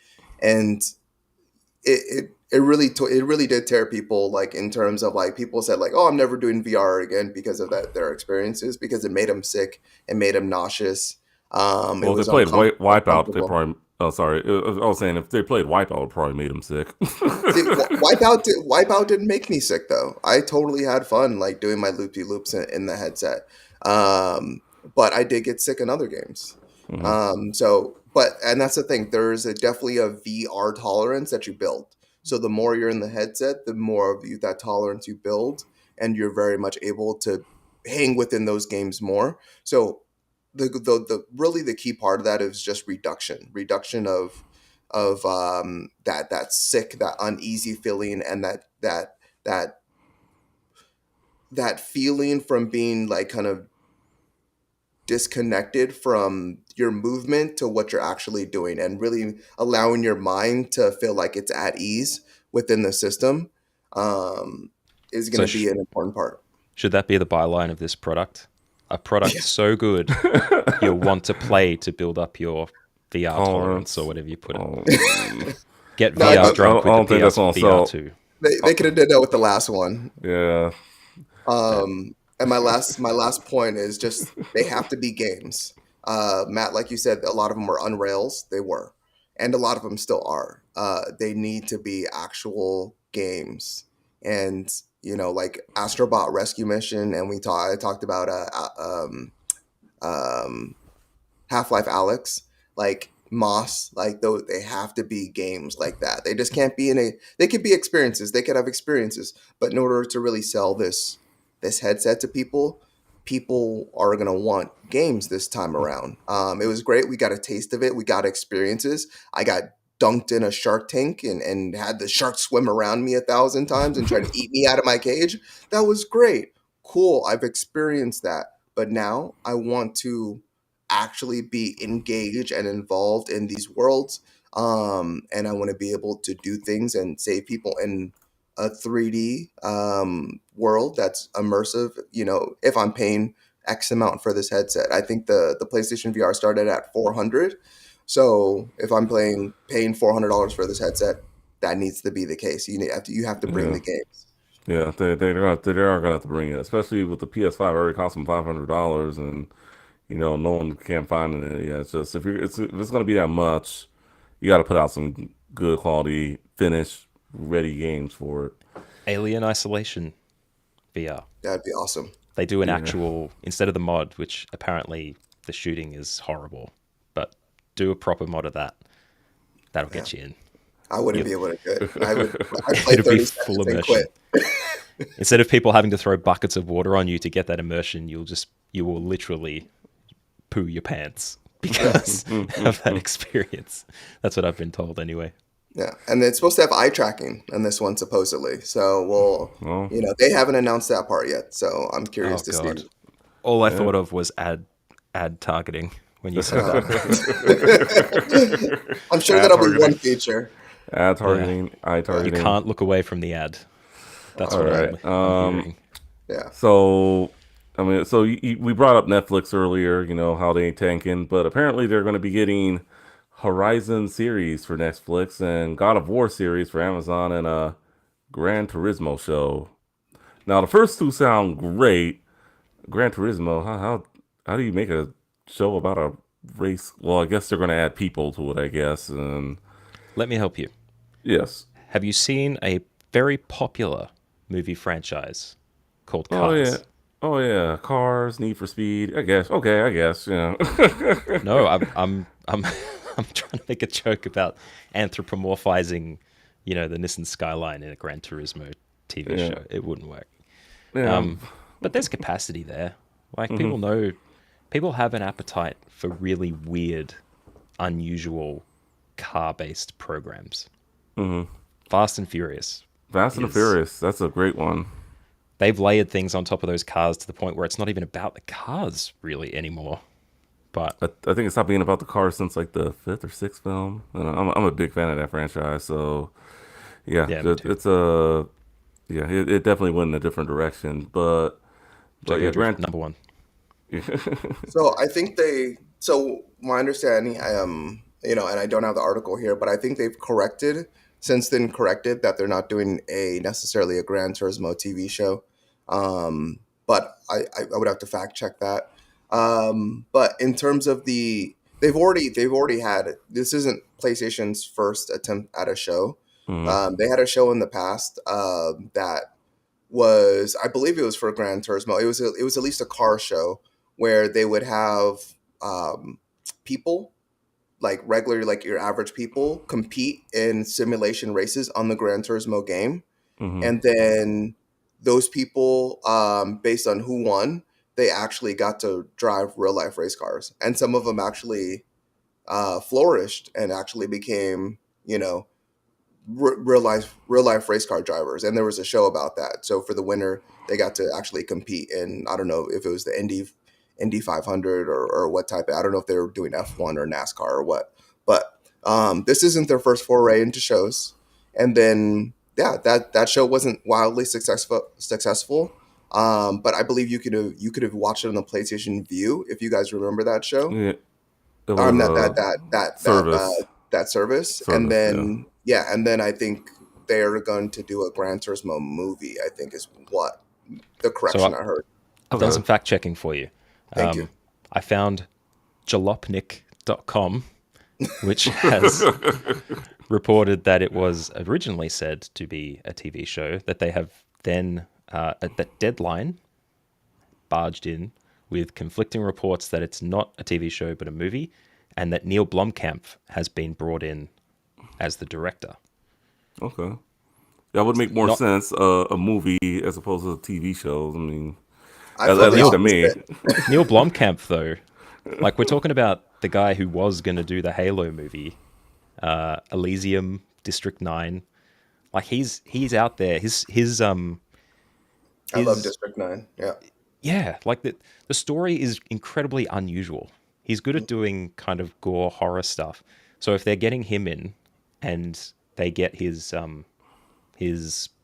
it really did tear people, like in terms of like people said like, oh, I'm never doing VR again because of their experiences, because it made them sick, it made them nauseous. It Well, if was they played Wipeout, they uncomfortable. probably. Oh, sorry. I was saying if they played Wipeout, it probably made them sick. See, Wipeout didn't make me sick though. I totally had fun like doing my loopy loops in the headset. But I did get sick in other games. And that's the thing. There's definitely a VR tolerance that you build. So the more you're in the headset, the more of that tolerance you build, and you're very much able to hang within those games more. So the really the key part of that is just reduction of that sick, that uneasy feeling, and that that feeling from being like kind of disconnected from your movement to what you're actually doing, and really allowing your mind to feel like it's at ease within the system, um, is So going to be an important part. should that be the byline of this product? A product Yeah. so good you'll want to play to build up your VR tolerance, or Tolerance. whatever you put it. Oh, Get No, VR drunk I with the don't think that's gonna PSVR sell. 2. they could have did that with the last one. Yeah. And my last point is just they have to be games. Matt, like you said, a lot of them were on rails. They were, and a lot of them still are. They need to be actual games, and like Astrobot Rescue Mission, and I talked about um, Half-Life Alyx. Like Moss, like though they have to be games like that. They just can't be they could be experiences. They could have experiences, but in order to really sell this headset to people, people are gonna want games this time around. It was great. We got a taste of it. We got experiences. I got dunked in a shark tank and had the shark swim around me 1,000 times and try to eat me out of my cage. That was great. Cool. I've experienced that. But now I want to actually be engaged and involved in these worlds. And I want to be able to do things and save people in a 3D world that's immersive. You know, if I'm paying X amount for this headset, I think the PlayStation VR started at 400. So if I'm paying $400 for this headset, that needs to be the case. You have to bring Yeah. the games. Yeah, they are gonna have to bring it, especially with the PS5 already costing $500, and no one can find it. Yeah, it's just if it's gonna be that much, you got to put out some good quality, finished, ready games for it. Alien Isolation VR. That'd be awesome. They do an Yeah, actual, instead of the mod, which apparently the shooting is horrible, but do a proper mod of that. That'll Yeah. get you in. I wouldn't You'll, be able to do it. I'd play it'll be 30 full seconds and immersion. quit. Instead of people having to throw buckets of water on you to get that immersion, you will literally poo your pants because of that experience. That's what I've been told anyway. Yeah, and it's supposed to have eye tracking in this one supposedly. So well, they haven't announced that part yet. So I'm Oh curious to see. god. All I yeah. thought of was ad targeting when you said that. I'm sure Ad that'll be one targeting, feature. ad Yeah. targeting, eye You targeting. can't look away from the ad. That's All what right. I'm hearing. Yeah. So, I mean, so we brought up Netflix earlier, how they tanking, but apparently they're going to be getting Horizon series for Netflix and God of War series for Amazon and a Gran Turismo show. Now, the first two sound great. Gran Turismo, how do you make a show about a race? Well, I guess they're going to add people to it, I guess. And Let me help you. yes. Have you seen a very popular movie franchise called Oh yeah. Cars? Oh yeah. Cars, Need for Speed. I guess. Okay, I guess. No, I'm trying to make a joke about anthropomorphizing, the Nissan Skyline in a Gran Turismo TV Yeah. show. It wouldn't work. Yeah. But there's capacity there. Like Mm-hmm. people have an appetite for really weird, unusual car-based programs. Mm-hmm. Fast and Furious Fast and the is Furious. That's a great one. they've layered things on top of those cars to the point where it's not even about the cars really anymore. But I think it's stopped being about the cars since like the fifth or sixth film. And I'm a big fan of that franchise. So yeah, yeah, me too. it's a it definitely went in a different direction. But Jaguar yeah, Drift Grant. number one. So I think so my understanding, and I don't have the article here, but I think they've since then corrected that they're not doing necessarily a Gran Turismo TV show. But I would have to fact check that. But in terms of they've already had, this isn't PlayStation's first attempt at a show. Mhm. They had a show in the past that was, I believe it was for Gran Turismo. It was at least a car show where they would have people, like regular, like your average people, compete in simulation races on the Gran Turismo game, Mhm. and then those people, based on who won, they actually got to drive real life race cars, and some of them actually flourished and actually became, real life race car drivers. And there was a show about that. So for the winner, they got to actually compete in, I don't know if it was the Indy 500 or what type of, I don't know if they were doing F1 or NASCAR or what. But this isn't their first foray into shows. And then yeah, that show wasn't wildly successful. But I believe you could have watched it on the PlayStation View, if you guys remember that show. Yeah, it was That that a that that that service. that service. And Service. Yeah. then yeah, and then I think they're going to do a Gran Turismo movie, I think is what the So correction I heard. I've done Okay. some fact checking for you. Thank you. I found jalopnik.com, which has reported that it was originally said to be a TV show, that they have then, that Deadline barged in with conflicting reports that it's not a TV show but a movie, and that Neil Blomkamp has been brought in as the director. Okay. That would make more Not- sense, a movie as opposed to TV shows. I mean, I at feel the least to me. opposite. Neil Blomkamp, though, like we're talking about the guy who was going to do the Halo movie, Elysium, District 9. Like he's out there. I love District 9. Yeah. Yeah, like the story is incredibly unusual. He's good at doing kind of gore horror stuff. So if they're getting him in and they get his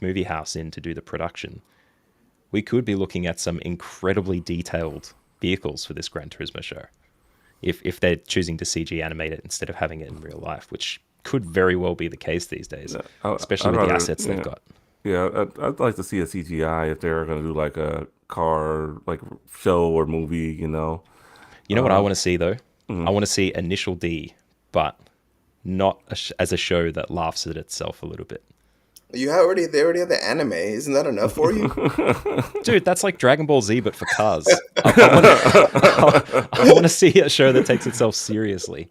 movie house in to do the production, we could be looking at some incredibly detailed vehicles for this Gran Turismo show. If they're choosing to CG animate it instead of having it in real life, which could very well be the case these days, especially with the assets they've got. Yeah, I'd like to see a CGI if they're going to do like a car like show or movie. You know what I want to see though? I want to see Initial D, but not as a show that laughs at itself a little bit. They already have the anime. Isn't that enough for you? Dude, that's like Dragon Ball Z, but for cars. I want to see a show that takes itself seriously.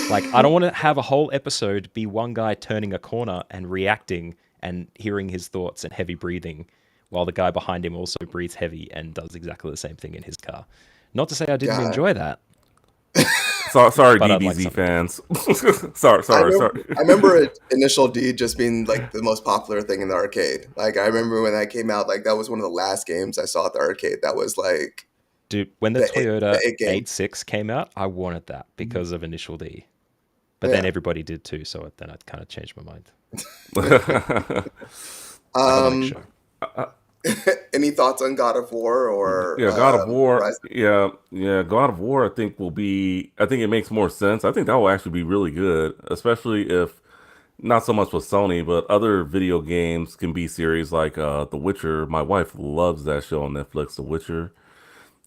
Like, I don't want to have a whole episode be one guy turning a corner and reacting and hearing his thoughts and heavy breathing while the guy behind him also breathes heavy and does exactly the same thing in his car. Not to say I didn't enjoy that. Sorry, But I'd DBZ like fans. sorry. I remember Initial D just being like the most popular thing in the arcade. Like I remember when that came out, like that was one of the last games I saw at the arcade. That was like, dude, when the Toyota it game. 86 came out, I wanted that because of Initial D. But then everybody did too, so then I kind of changed my mind. Any thoughts on God of War or God of War? Horizon? God of War. I think it makes more sense. I think that will actually be really good, especially if not so much with Sony, but other video games can be series like The Witcher. My wife loves that show on Netflix, The Witcher.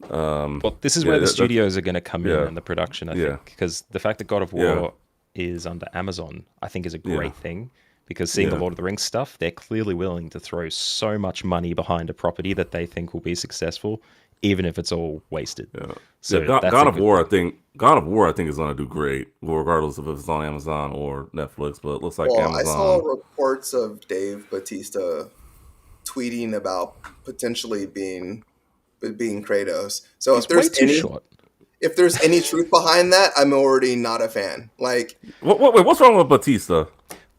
Well, this is where the studios are going to come in and the production, I think, because the fact that God of War is under Amazon, I think, is a great thing. Because seeing the Lord of the Rings stuff, they're clearly willing to throw so much money behind a property that they think will be successful, even if it's all wasted. Yeah. So God of War, I think is going to do great, regardless of if it's on Amazon or Netflix. But it looks like Amazon. I saw reports of Dave Bautista tweeting about potentially being Kratos. So if there's any truth behind that, I'm already not a fan. Like, wait, what's wrong with Bautista?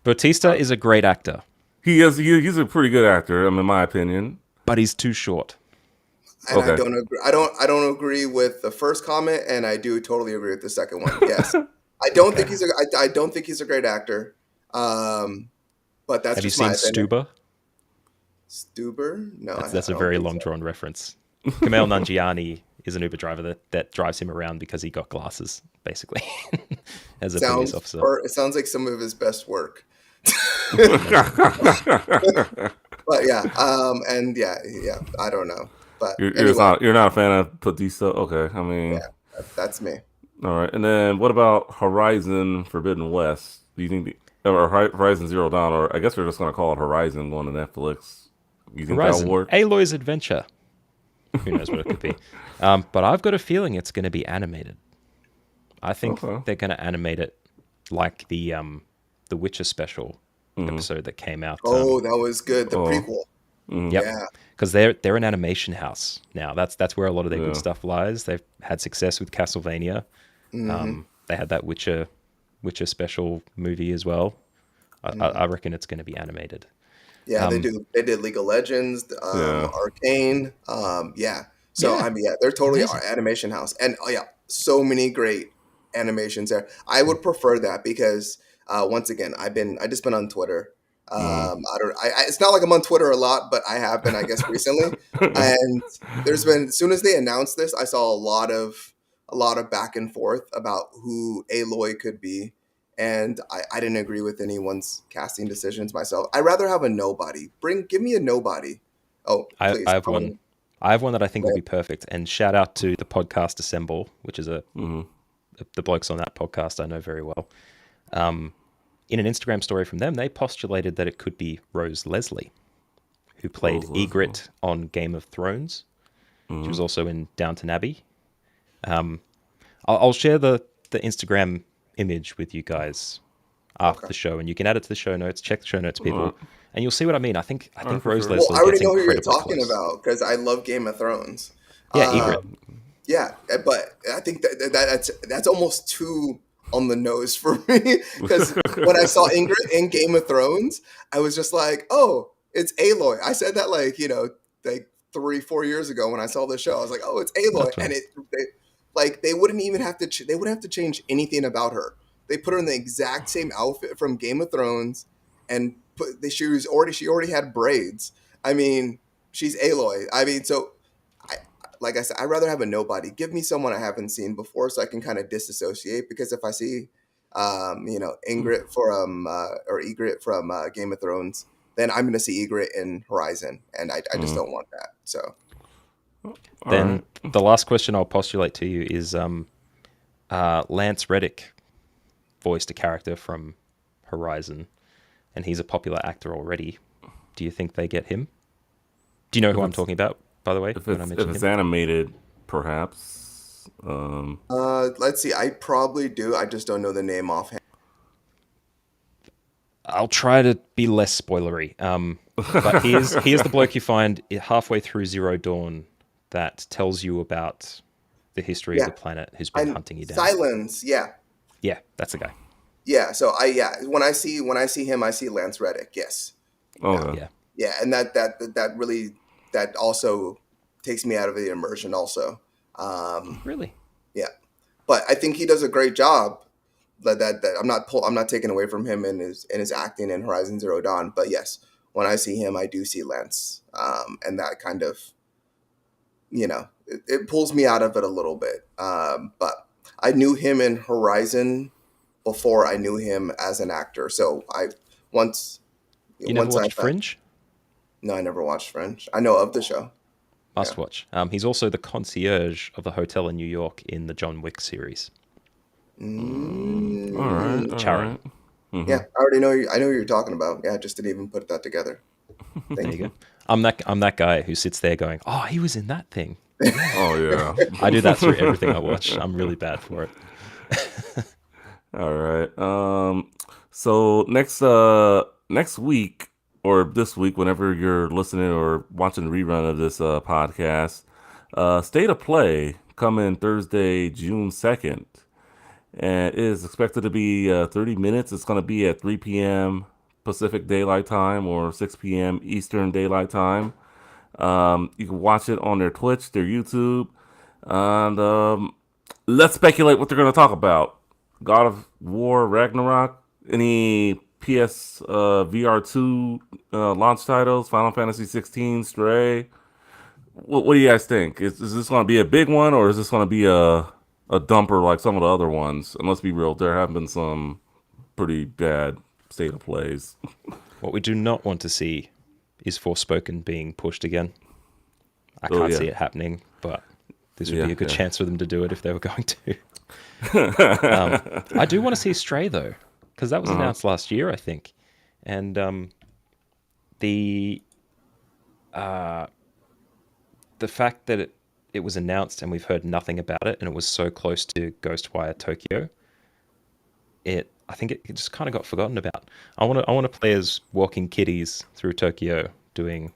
Bautista is a great actor. He is. He's a pretty good actor, in my opinion. But he's too short. And I don't agree. I don't agree with the first comment, and I do totally agree with the second one. Yes, I don't think he's a great actor. But that's Have just you my seen opinion. Stuber? Stuber? No, that's a very long drawn reference. Kumail Nanjiani is an Uber driver that drives him around because he got glasses, basically, as a police officer. It sounds like some of his best work. But I don't know. But you're not a fan of Bautista? Okay, I mean, that's me. All right, and then what about Horizon Forbidden West? Do you think or Horizon Zero Dawn, or I guess we're just going to call it Horizon, going to Netflix? You think that'll work? Aloy's Adventure. Who knows what it could be? But I've got a feeling it's going to be animated. I think they're going to animate it like the Witcher special episode that came out. That was good. The prequel. Yep. Yeah. Because they're an animation house now. That's where a lot of their good stuff lies. They've had success with Castlevania. They had that Witcher special movie as well. I reckon it's going to be animated. Yeah, they do. They did League of Legends, Arcane. So they're totally our animation house, and so many great animations there. I would prefer that because once again, I just been on Twitter. It's not like I'm on Twitter a lot, but I have been, I guess, recently. And there's been, as soon as they announced this, I saw a lot of back and forth about who Aloy could be. And I didn't agree with anyone's casting decisions myself. I'd rather have a nobody. Give me a nobody. Oh, please. I have one. I have one that I think will be perfect. And shout out to the podcast Assemble, which is the blokes on that podcast I know very well. In an Instagram story from them, they postulated that it could be Rose Leslie, who played Ygritte on Game of Thrones. She was also in Downton Abbey. I'll share the the Instagram image with you guys after the show, and you can add it to the show notes. Check the show notes, people, and you'll see what I mean. I think for Rose sure. Leslie I already gets know who you're incredibly talking close. about because I love Game of Thrones. Yeah, Egret. Yeah, but I think that's almost too on the nose for me because when I saw Ingrid in Game of Thrones, I was just like, oh, it's Aloy. I said that like 3-4 years ago when I saw the show. I was like, oh, it's Aloy, That's and they wouldn't even have to they wouldn't have to change anything about her. They put her in the exact same outfit from Game of Thrones, and she already had braids. I mean, she's Aloy. I mean, so. Like I said, I'd rather have a nobody. Give me someone I haven't seen before so I can kind of disassociate. Because if I see, Ingrid from or Egret from Game of Thrones, then I'm going to see Egret in Horizon, and I just don't want that. So Then the last question I'll postulate to you is Lance Reddick voiced a character from Horizon, and he's a popular actor already. Do you think they get him? Do you know who I'm talking about, by the way? If it's animated, perhaps. let's see. I probably do. I just don't know the name offhand. I'll try to be less spoilery. But here's the bloke you find halfway through Zero Dawn that tells you about the history of the planet who's been hunting you down. Silence. Yeah. Yeah, that's the guy. Yeah. So when I see him, I see Lance Reddick. Yes. Oh Yeah. Yeah, and that really also takes me out of the immersion also. Really? Yeah, but I think he does a great job. That I'm not taking away from him in his acting in Horizon Zero Dawn. But yes, when I see him, I do see Lance, and that kind of, it pulls me out of it a little bit. But I knew him in Horizon before I knew him as an actor. So You never watched Fringe? No, I never watched Fringe. I know of the show. Must watch. He's also the concierge of the hotel in New York in the John Wick series. All right. Charon. Mm-hmm. Yeah, I already know. I know who you're talking about. Yeah, I just didn't even put that together. There you go. I'm that guy who sits there going, "Oh, he was in that thing." Oh yeah. I do that through everything I watch. I'm really bad for it. All right. So next week or this week, whenever you're listening or watching the rerun of this podcast, State of Play coming Thursday, June 2nd, and it is expected to be 30 minutes. It's going to be at 3 p.m. Pacific Daylight Time or 6 p.m. Eastern Daylight Time. You can watch it on their Twitch, their YouTube, and let's speculate what they're going to talk about. God of War Ragnarok, any PS VR2 launch titles, Final Fantasy 16, Stray. What do you guys think? Is this going to be a big one, or is this going to be a dumper like some of the other ones? And let's be real, there have been some pretty bad State of Plays. What we do not want to see is Forspoken being pushed again. I can't see it happening, but this would be a good chance for them to do it if they were going to. I do want to see Stray though, because that was announced last year, I think, and the fact that it was announced and we've heard nothing about it, and it was so close to Ghostwire Tokyo, I think it just kind of got forgotten about. I want to play as walking kitties through Tokyo doing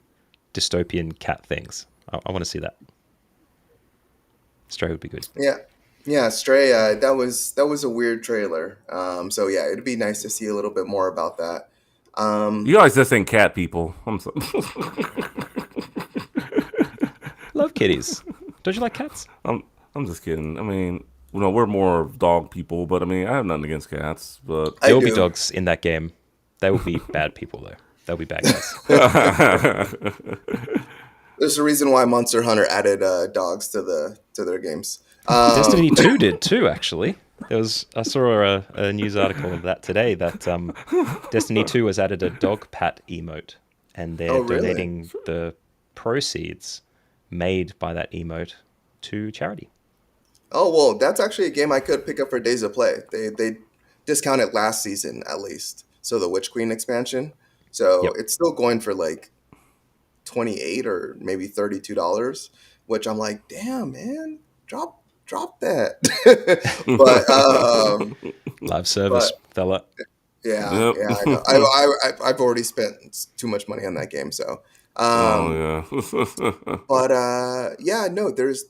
dystopian cat things. I want to see that. Stray would be good. Yeah, Stray. That was a weird trailer. So yeah, it'd be nice to see a little bit more about that. You guys just ain't cat people. I'm sorry. Love kitties. Don't you like cats? I'm just kidding. I mean, we're more dog people, but I mean, I have nothing against cats. But there will be dogs in that game. They will be bad people though. They'll be bad guys. There's a reason why Monster Hunter added dogs to their games. Destiny 2 did too, actually. I saw a news article of that today that Destiny 2 has added a dog pat emote, and they're donating the proceeds made by that emote to charity. Oh well, that's actually a game I could pick up for Days of Play. They discounted last season at least, so the Witch Queen expansion. So it's still going for like $28 or maybe $32, which I'm like, damn man, drop drop that. but Live service, fella. yeah, Yep. yeah, I know. I've already spent too much money on that game, so. Oh Um, yeah. but yeah, no, there's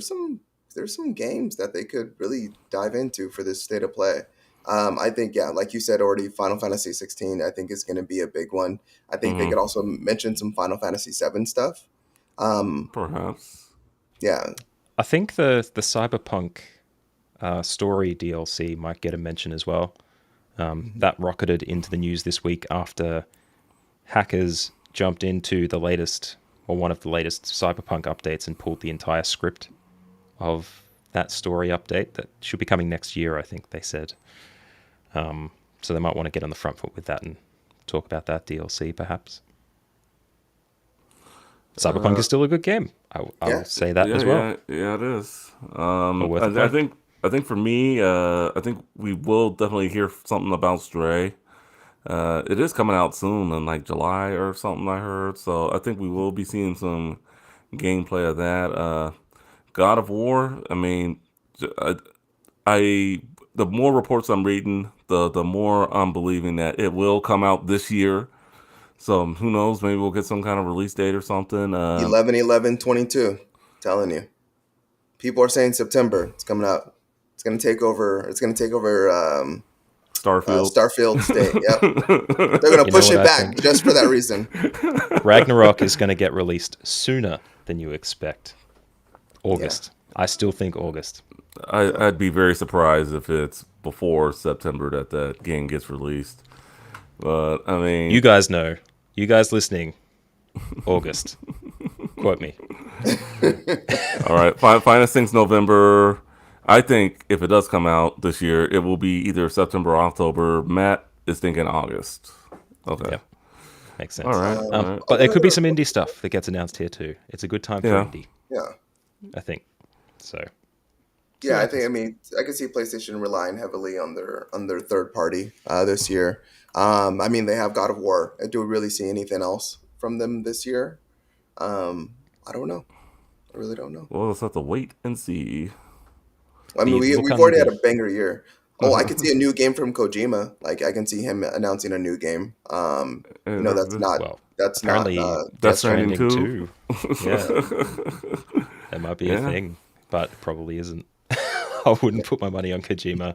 some there's some games that they could really dive into for this state of play. I think, yeah, like you said already, Final Fantasy 16, I think is going to be a big one. I think they Hmm. could also mention some Final Fantasy 7 stuff. Um, Perhaps. yeah, I think the Cyberpunk story DLC might get a mention as well. That rocketed into the news this week after hackers jumped into the latest, or one of the latest Cyberpunk updates, and pulled the entire script of that story update that should be coming next year, I think they said. So they might want to get on the front foot with that and talk about that DLC, perhaps. Cyberpunk is still a good game. I Yeah. will say that Yeah, as well. yeah, it is. Worth a I play. think for me, I think we will definitely hear something about Stray. It is coming out soon in like July or something I heard. So I think we will be seeing some gameplay of that. God of War. I mean, j- I the more reports I'm reading, the more I'm believing that it will come out this year. So who knows? Maybe we'll get some kind of release date or something. 11/11/22. Telling you, people are saying September. It's coming out. It's gonna take over. It's gonna take over Starfield. Starfield State. Yep, they're gonna You know push what it I back think? just for that reason. Ragnarok is going to get released sooner than you expect. August. I still think August. I'd be very surprised if it's before September that that game gets released. But I mean, You guys know. You guys listening. August. Quote me. all right, finest things November. I think if it does come out this year, it will be either September or October. Matt is thinking August. Okay. Yep. Makes sense. All right. All right. But there could be some indie stuff that gets announced here too. It's a good time for Yeah. indie, Yeah. I think. So Yeah, I mean, I can see PlayStation relying heavily on their third party this year. I mean, they have God of War. Do we really see anything else from them this year? I don't know. I really don't know. We'll just have to wait and see. I mean, The look we've on already had the a banger year. Oh, I could see a new game from Kojima. Like I can see him announcing a new game. You know, well, that's not apparently Death Death Stranding Stranding 2. 2. Yeah, that might be a Yeah. thing, but it probably isn't. I wouldn't put my money on Kojima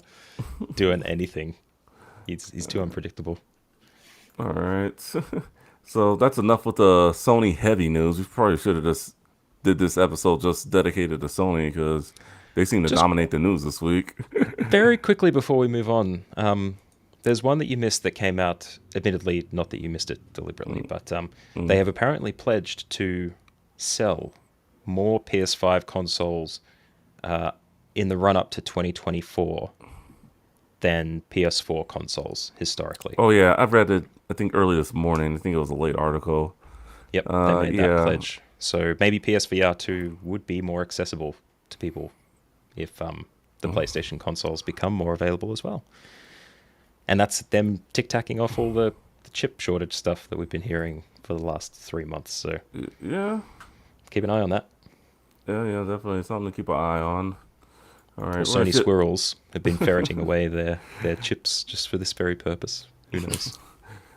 doing anything. He's too unpredictable. All right. So that's enough with the Sony heavy news. We probably should have just did this episode just dedicated to Sony because they seem to Just- dominate the news this week. Very quickly before we move on, there's one that you missed that came out, admittedly, not that you missed it deliberately, but they have apparently pledged to sell more PS5 consoles in the run-up to 2024 than PS4 consoles historically. Oh yeah, I've read it. I think early this morning. I think it was a late article. Yep, they made that yeah. pledge. So maybe PSVR 2 would be more accessible to people if the PlayStation consoles become more available as well. And that's them tic-tacking off all the chip shortage stuff that we've been hearing for the last 3 months. So Yeah, keep an eye on that. yeah, definitely something to keep an eye on. All right, Or well, Sony shit. squirrels have been ferreting away their chips just for this very purpose. Who knows?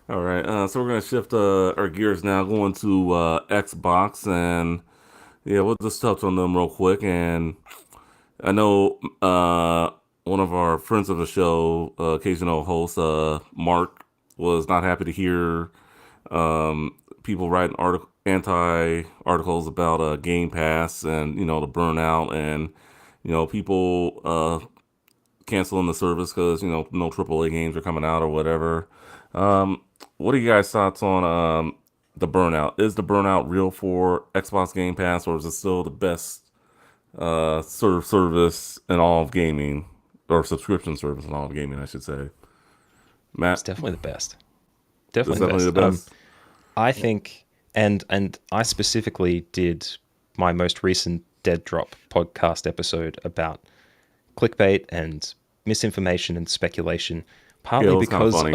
All right, so we're gonna shift our gears now, going to Xbox, and yeah, we'll just touch on them real quick. And I know one of our friends of the show, occasional host, Mark, was not happy to hear people writing anti articles about Game Pass and the burnout and people canceling the service because no AAA games are coming out or whatever. What are you guys' thoughts on the burnout? Is the burnout real for Xbox Game Pass, or is it still the best service in all of gaming, or subscription service in all of gaming, I should say? Matt, It's definitely the best. it's Definitely, definitely the the best. best. I think, and I specifically did my most recent Dead Drop podcast episode about clickbait and misinformation and speculation, Yeah, partly it was kinda because funny.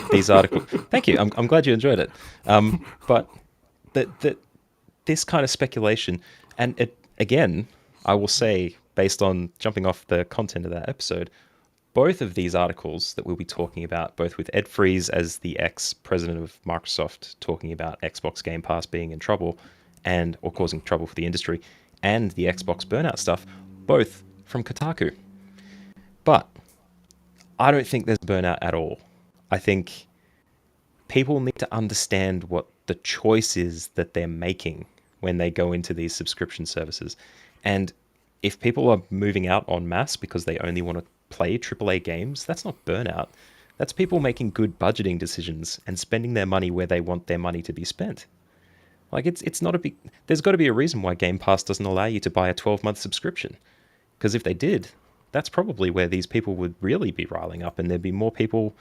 of these articles. Thank you. I'm glad you enjoyed it. But that this kind of speculation, and it again, I will say based on jumping off the content of that episode, both of these articles that we'll be talking about, both with Ed Fries as the ex-president of Microsoft talking about Xbox Game Pass being in trouble or causing trouble for the industry, and the Xbox burnout stuff, both from Kotaku. But I don't think there's burnout at all. I think people need to understand what the choice is that they're making when they go into these subscription services. And if people are moving out en masse because they only want to play AAA games, that's not burnout. That's people making good budgeting decisions and spending their money where they want their money to be spent. Like, it's not a big... There's got to be a reason why Game Pass doesn't allow you to buy a 12-month subscription. Because if they did, that's probably where these people would really be riling up, and there'd be more people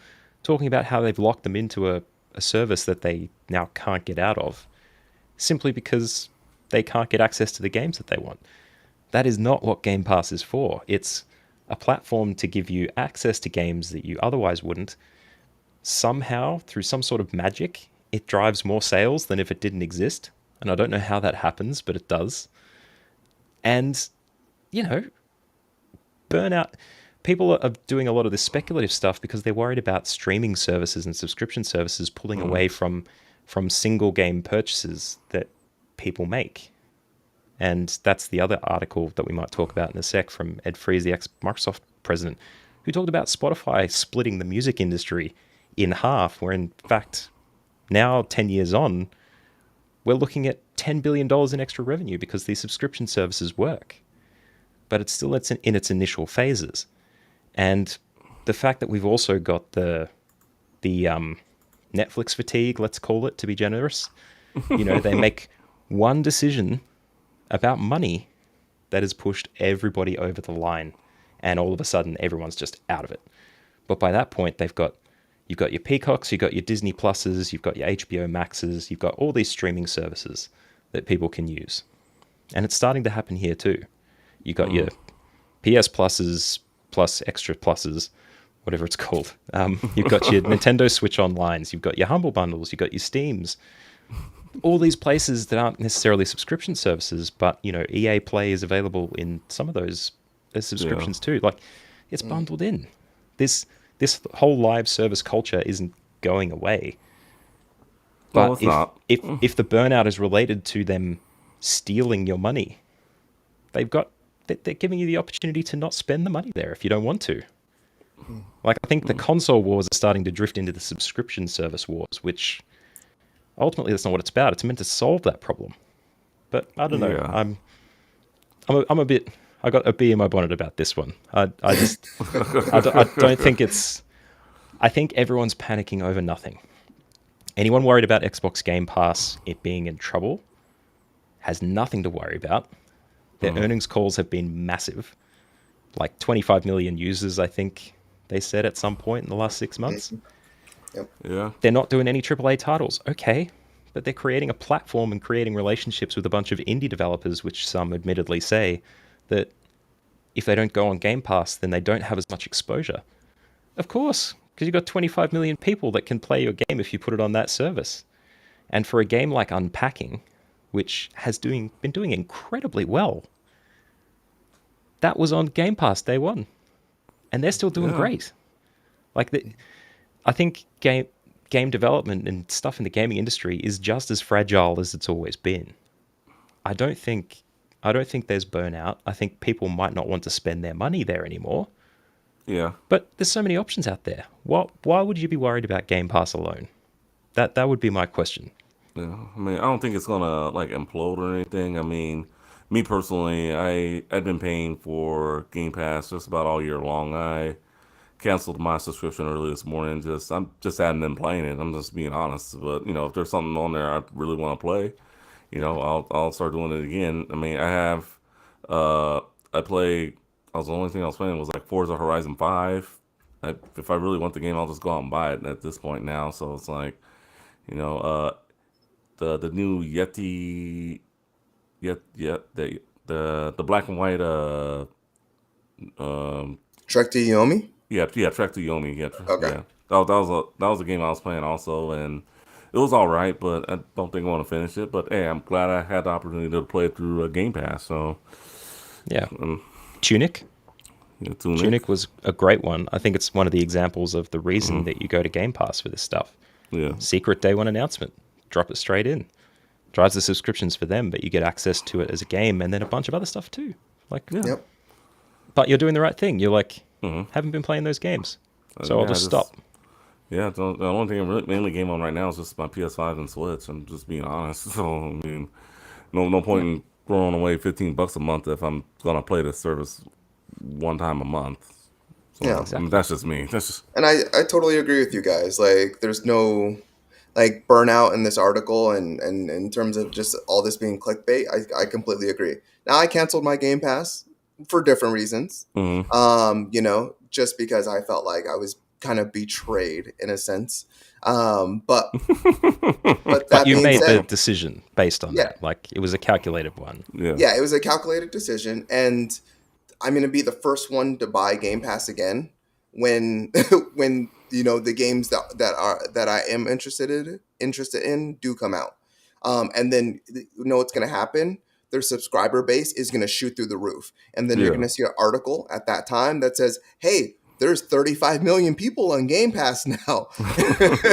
talking about how they've locked them into a service that they now can't get out of, simply because they can't get access to the games that they want. That is not what Game Pass is for. It's a platform to give you access to games that you otherwise wouldn't. Somehow, through some sort of magic, it drives more sales than if it didn't exist. And I don't know how that happens, but it does. And, burnout... People are doing a lot of this speculative stuff because they're worried about streaming services and subscription services pulling away from single game purchases that people make. And that's the other article that we might talk about in a sec from Ed Fries, the ex-Microsoft president, who talked about Spotify splitting the music industry in half, where in fact, now 10 years on, we're looking at $10 billion in extra revenue because these subscription services work. But it's still in its initial phases. And the fact that we've also got the Netflix fatigue, let's call it, to be generous. They make one decision about money that has pushed everybody over the line, and all of a sudden everyone's just out of it. But by that point, you've got your Peacocks, you've got your Disney Pluses, you've got your HBO Maxes, you've got all these streaming services that people can use. And it's starting to happen here too. You've got your PS Pluses, plus extra pluses, whatever it's called. You've got your Nintendo Switch Onlines, you've got your Humble Bundles, you've got your Steams. All these places that aren't necessarily subscription services, but, EA Play is available in some of those as subscriptions too. Like, it's bundled in. This whole live service culture isn't going away. But No, it's not. If the burnout is related to them stealing your money, they're giving you the opportunity to not spend the money there if you don't want to. Like, I think the console wars are starting to drift into the subscription service wars, which ultimately that's not what it's about. It's meant to solve that problem. But I don't know. Yeah. I'm a bit... I got a bee in my bonnet about this one. I don't think it's... I think everyone's panicking over nothing. Anyone worried about Xbox Game Pass, it being in trouble, has nothing to worry about. Their earnings calls have been massive. Like 25 million users, I think they said at some point in the last 6 months. Yep. Yeah. They're not doing any AAA titles. Okay. But they're creating a platform and creating relationships with a bunch of indie developers, which some admittedly say that if they don't go on Game Pass, then they don't have as much exposure. Of course, because you've got 25 million people that can play your game if you put it on that service. And for a game like Unpacking, which has been doing incredibly well, that was on Game Pass day one. And they're still doing great. Like, I think game development and stuff in the gaming industry is just as fragile as it's always been. I don't think there's burnout. I think people might not want to spend their money there anymore. Yeah. But there's so many options out there. Why would you be worried about Game Pass alone? That would be my question. Yeah. I mean, I don't think it's gonna like implode or anything. I mean, me personally, I've been paying for Game Pass just about all year long. I canceled my subscription early this morning. I just hadn't been playing it. I'm just being honest. But if there's something on there I really want to play, I'll start doing it again. I mean, the only thing I was playing was like Forza Horizon 5. If I really want the game, I'll just go out and buy it at this point now. So it's like, the new the black and white Trek to Yomi? Trek to Yomi. Okay. Yeah. That was a game I was playing also, and it was all right, but I don't think I want to finish it. But hey, I'm glad I had the opportunity to play it through Game Pass. So Yeah. Tunic. Yeah, Tunic was a great one. I think it's one of the examples of the reason that you go to Game Pass for this stuff. Yeah. Secret day one announcement. Drop it straight in. Drives the subscriptions for them, but you get access to it as a game and then a bunch of other stuff too. Like, Yeah. Yep. but you're doing the right thing. You're like, haven't been playing those games, so I'll just stop. Yeah, the only thing I really mainly game on right now is just my PS5 and Switch. I'm just being honest. So I mean, no point in throwing away $15 a month if I'm gonna play this service one time a month. So, Yeah. I mean, that's just me. That's just And I totally agree with you guys. Like, there's no like burnout in this article, and in terms of just all this being clickbait, I completely agree. Now, I canceled my Game Pass for different reasons. Just because I felt like I was kind of betrayed in a sense. But But that you being made the said, decision based on Yeah. that. Like, it was a calculated one. yeah. yeah, it was a calculated decision, and I'm gonna be the first one to buy Game Pass again when when the games that I am interested in do come out. And then what's gonna happen? Their subscriber base is gonna shoot through the roof, and then you're Yeah. gonna see an article at that time that says, "Hey, there's 35 million people on Game Pass now.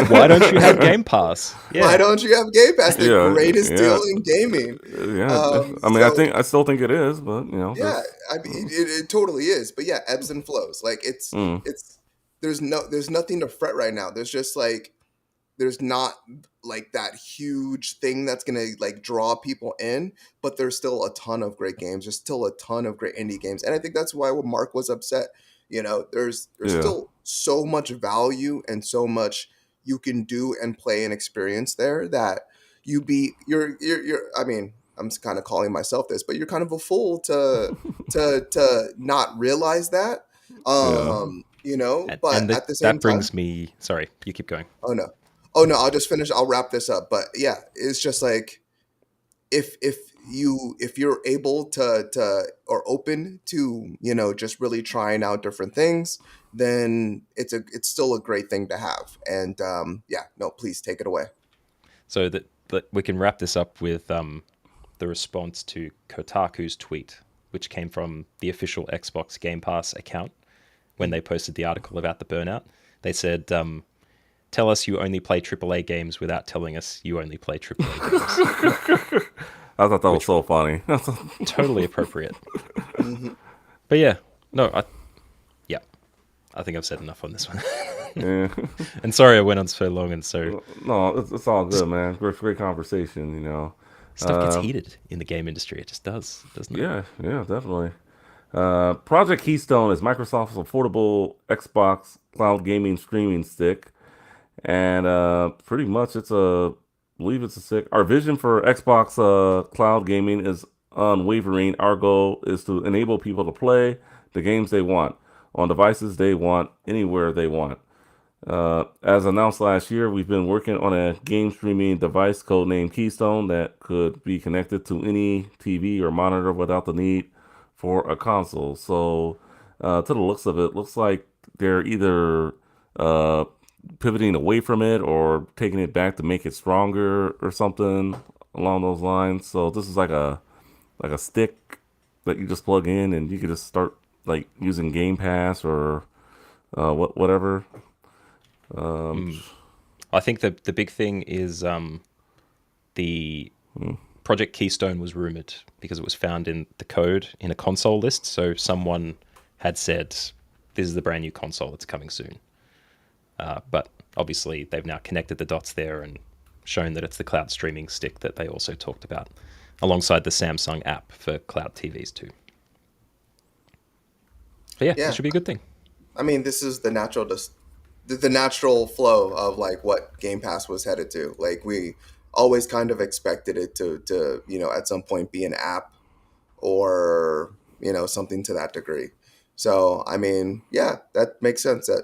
Why don't you have Game Pass? Yeah. Why don't you have Game Pass? The Yeah, greatest yeah. deal in gaming." Yeah. I mean, I still think it is, but Yeah, I mean, it totally is. But yeah, ebbs and flows. Like it's there's nothing to fret right now. There's just like there's not like that huge thing that's gonna like draw people in, but there's still a ton of great games. There's still a ton of great indie games, and I think that's why Mark was upset. There's Yeah. still so much value and so much you can do and play and experience there that you're I mean, I'm kind of calling myself this, but you're kind of a fool to not realize that. But And at the same that time, brings me. Sorry, you keep going. oh no, I'll just finish. I'll wrap this up. But yeah, it's just like if you're able to or open to just really trying out different things, then it's still a great thing to have. And please take it away. So that we can wrap this up with the response to Kotaku's tweet, which came from the official Xbox Game Pass account when they posted the article about the burnout. They said, "Tell us you only play AAA games without telling us you only play AAA games." I thought that was so funny. Totally appropriate. But yeah, no, I think I've said enough on this one. Yeah. And sorry I went on so long and so No, it's all good, man. Great conversation, stuff gets heated in the game industry. It just does, doesn't it? Yeah, definitely. Project Keystone is Microsoft's affordable Xbox cloud gaming streaming stick, and pretty much I believe it's a stick. Our vision for Xbox cloud gaming is unwavering. Our goal is to enable people to play the games they want on devices they want, anywhere they want. As announced last year, we've been working on a game streaming device codenamed Keystone that could be connected to any TV or monitor without the need for a console. So, to the looks of it, looks like they're either pivoting away from it or taking it back to make it stronger or something along those lines. So this is like a stick that you just plug in and you can just start like using Game Pass or whatever. I think the big thing is the Project Keystone was rumored because it was found in the code in a console list. So someone had said, "This is the brand new console that's coming soon." But obviously they've now connected the dots there and shown that it's the cloud streaming stick that they also talked about, alongside the Samsung app for cloud TVs too. But yeah, that should be a good thing. I mean, this is the natural flow of like what Game Pass was headed to. Like we always kind of expected it to at some point be an app or something to that degree. So I mean, yeah, that makes sense. That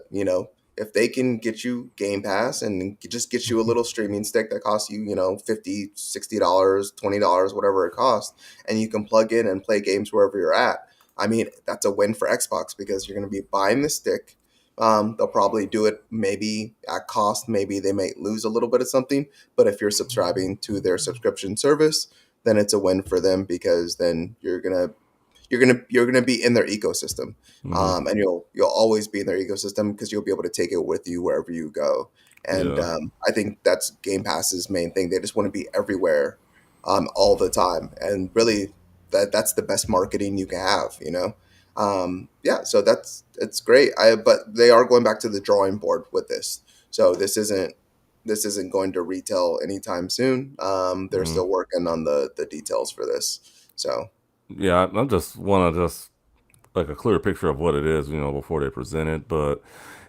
if they can get you Game Pass and just get you a little streaming stick that costs you $50, $60, $20, whatever it costs, and you can plug in and play games wherever you're at. I mean, that's a win for Xbox because you're going to be buying the stick. They'll probably do it maybe at cost. Maybe they might lose a little bit of something. But if you're subscribing to their subscription service, then it's a win for them because then you're going to you're gonna be in their ecosystem, Hmm. and you'll always be in their ecosystem because you'll be able to take it with you wherever you go. And Yeah. I think that's Game Pass's main thing. They just want to be everywhere, all the time, and really that's the best marketing you can have. Yeah, so it's great. But they are going back to the drawing board with this. So this isn't going to retail anytime soon. They're Hmm. still working on the details for this. So Yeah, I just want to just like a clear picture of what it is, before they present it. But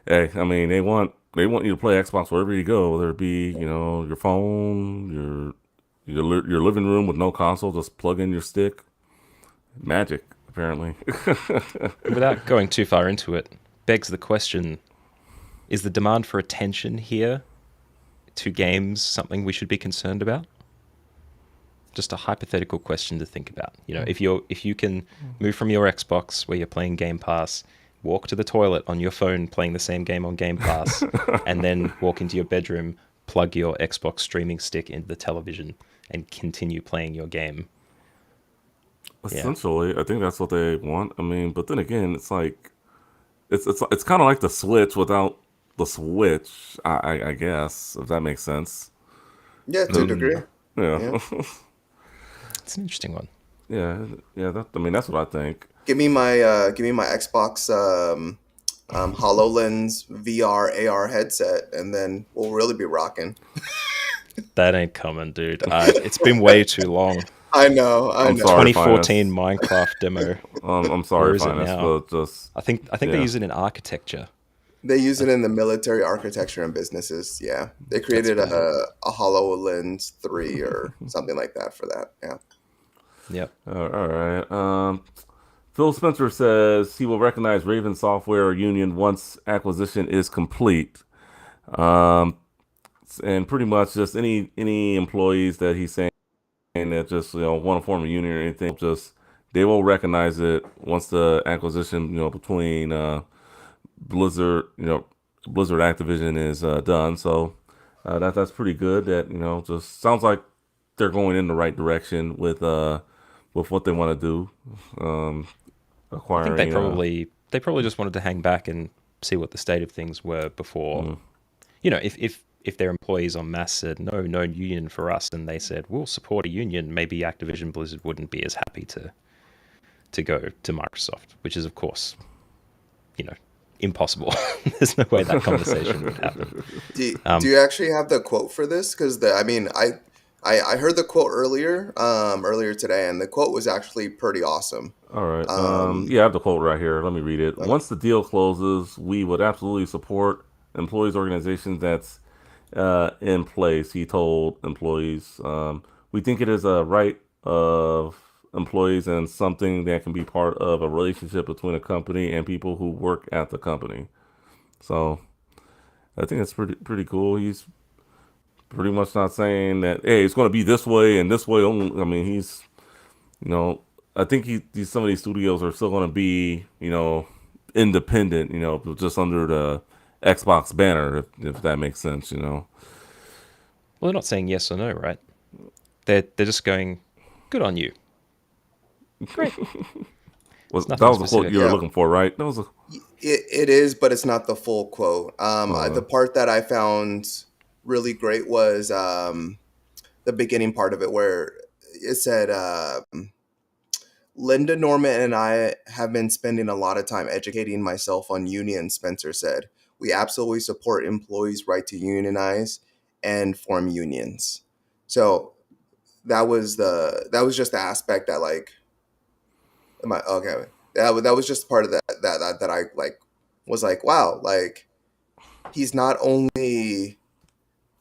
hey, I mean, they want you to play Xbox wherever you go, whether it be your phone, your living room with no console, just plug in your stick. Magic, apparently. Without going too far into it, begs the question: is the demand for attention here to games something we should be concerned about? Just a hypothetical question to think about. If you can move from your Xbox where you're playing Game Pass, walk to the toilet on your phone playing the same game on Game Pass, and then walk into your bedroom, plug your Xbox streaming stick into the television, and continue playing your game. Yeah, Essentially, I think that's what they want. I mean, but then again, it's like it's kind of like the Switch without the Switch. I guess if that makes sense. yeah, to a degree. Yeah, Yeah. it's an interesting one. yeah, yeah. I mean, that's what I think. Give me my Xbox HoloLens VR AR headset, and then we'll really be rocking. That ain't coming, dude. It's been way too long. I I'm know. sorry, 2014 Finest. Minecraft demo. I'm Where sorry, is it Finest, now? but just I think they yeah, use it in architecture. They use it in the military architecture and businesses. Yeah, they That's created bad. a HoloLens 3 or something like that for that. Yeah. Yep. all right. Phil Spencer says he will recognize Raven Software Union once acquisition is complete. Um, and pretty much just any employees that he's saying that just want to form a union or anything, just they will recognize it once the acquisition between Blizzard Blizzard Activision is done. So that's pretty good. That just sounds like they're going in the right direction with what they want to do, I think they acquiring. probably just wanted to hang back and see what the state of things were before. Mm, If their employees en masse said no union for us, and they said we'll support a union, maybe Activision Blizzard wouldn't be as happy to go to Microsoft, which is of course impossible. There's no way that conversation would happen. Do you actually have the quote for this? Because I mean, I heard the quote earlier today, and the quote was actually pretty awesome. All right. Um, Yeah, I have the quote right here. Let me read it. okay. Once the deal closes, we would absolutely support employees' organizations that's in place. He told employees, "We think it is a right of employees and something that can be part of a relationship between a company and people who work at the company." So I think that's pretty cool. He's pretty much not saying that, hey, it's going to be this way and this way only. I mean, you know, I think some of these studios are still going to be, independent, just under the Xbox banner, if that makes sense. Well, they're not saying yes or no, right? They're just going, good on you. Great. It's That nothing was the quote you specific. were Yeah, looking for, right? That was a, it is, but it's not the full quote. uh, The part that I found really great was the beginning part of it, where it said, Linda Norman and I have been spending a lot of time educating myself on unions, Spencer said. We absolutely support employees' right to unionize and form unions. So that was just the aspect that, like, am I okay? That was just part of that I like was like, wow, like he's not only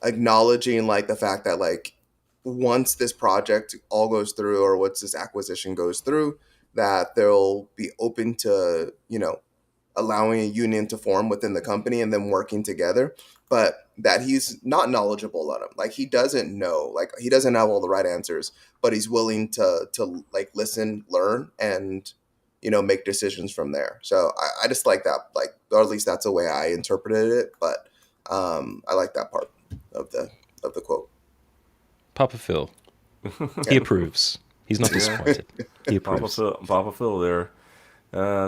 acknowledging like the fact that, like, once this project all goes through, or once this acquisition goes through, that they'll be open to allowing a union to form within the company and then working together, but that he's not knowledgeable on them. Like, he doesn't know, like, he doesn't have all the right answers, but he's willing to like listen, learn, and make decisions from there. So I just like that, like, or at least that's the way I interpreted it. But I like that part of the quote. Papa Phil, he Yeah. approves. He's not Yeah. disappointed. He approves. Papa Phil there.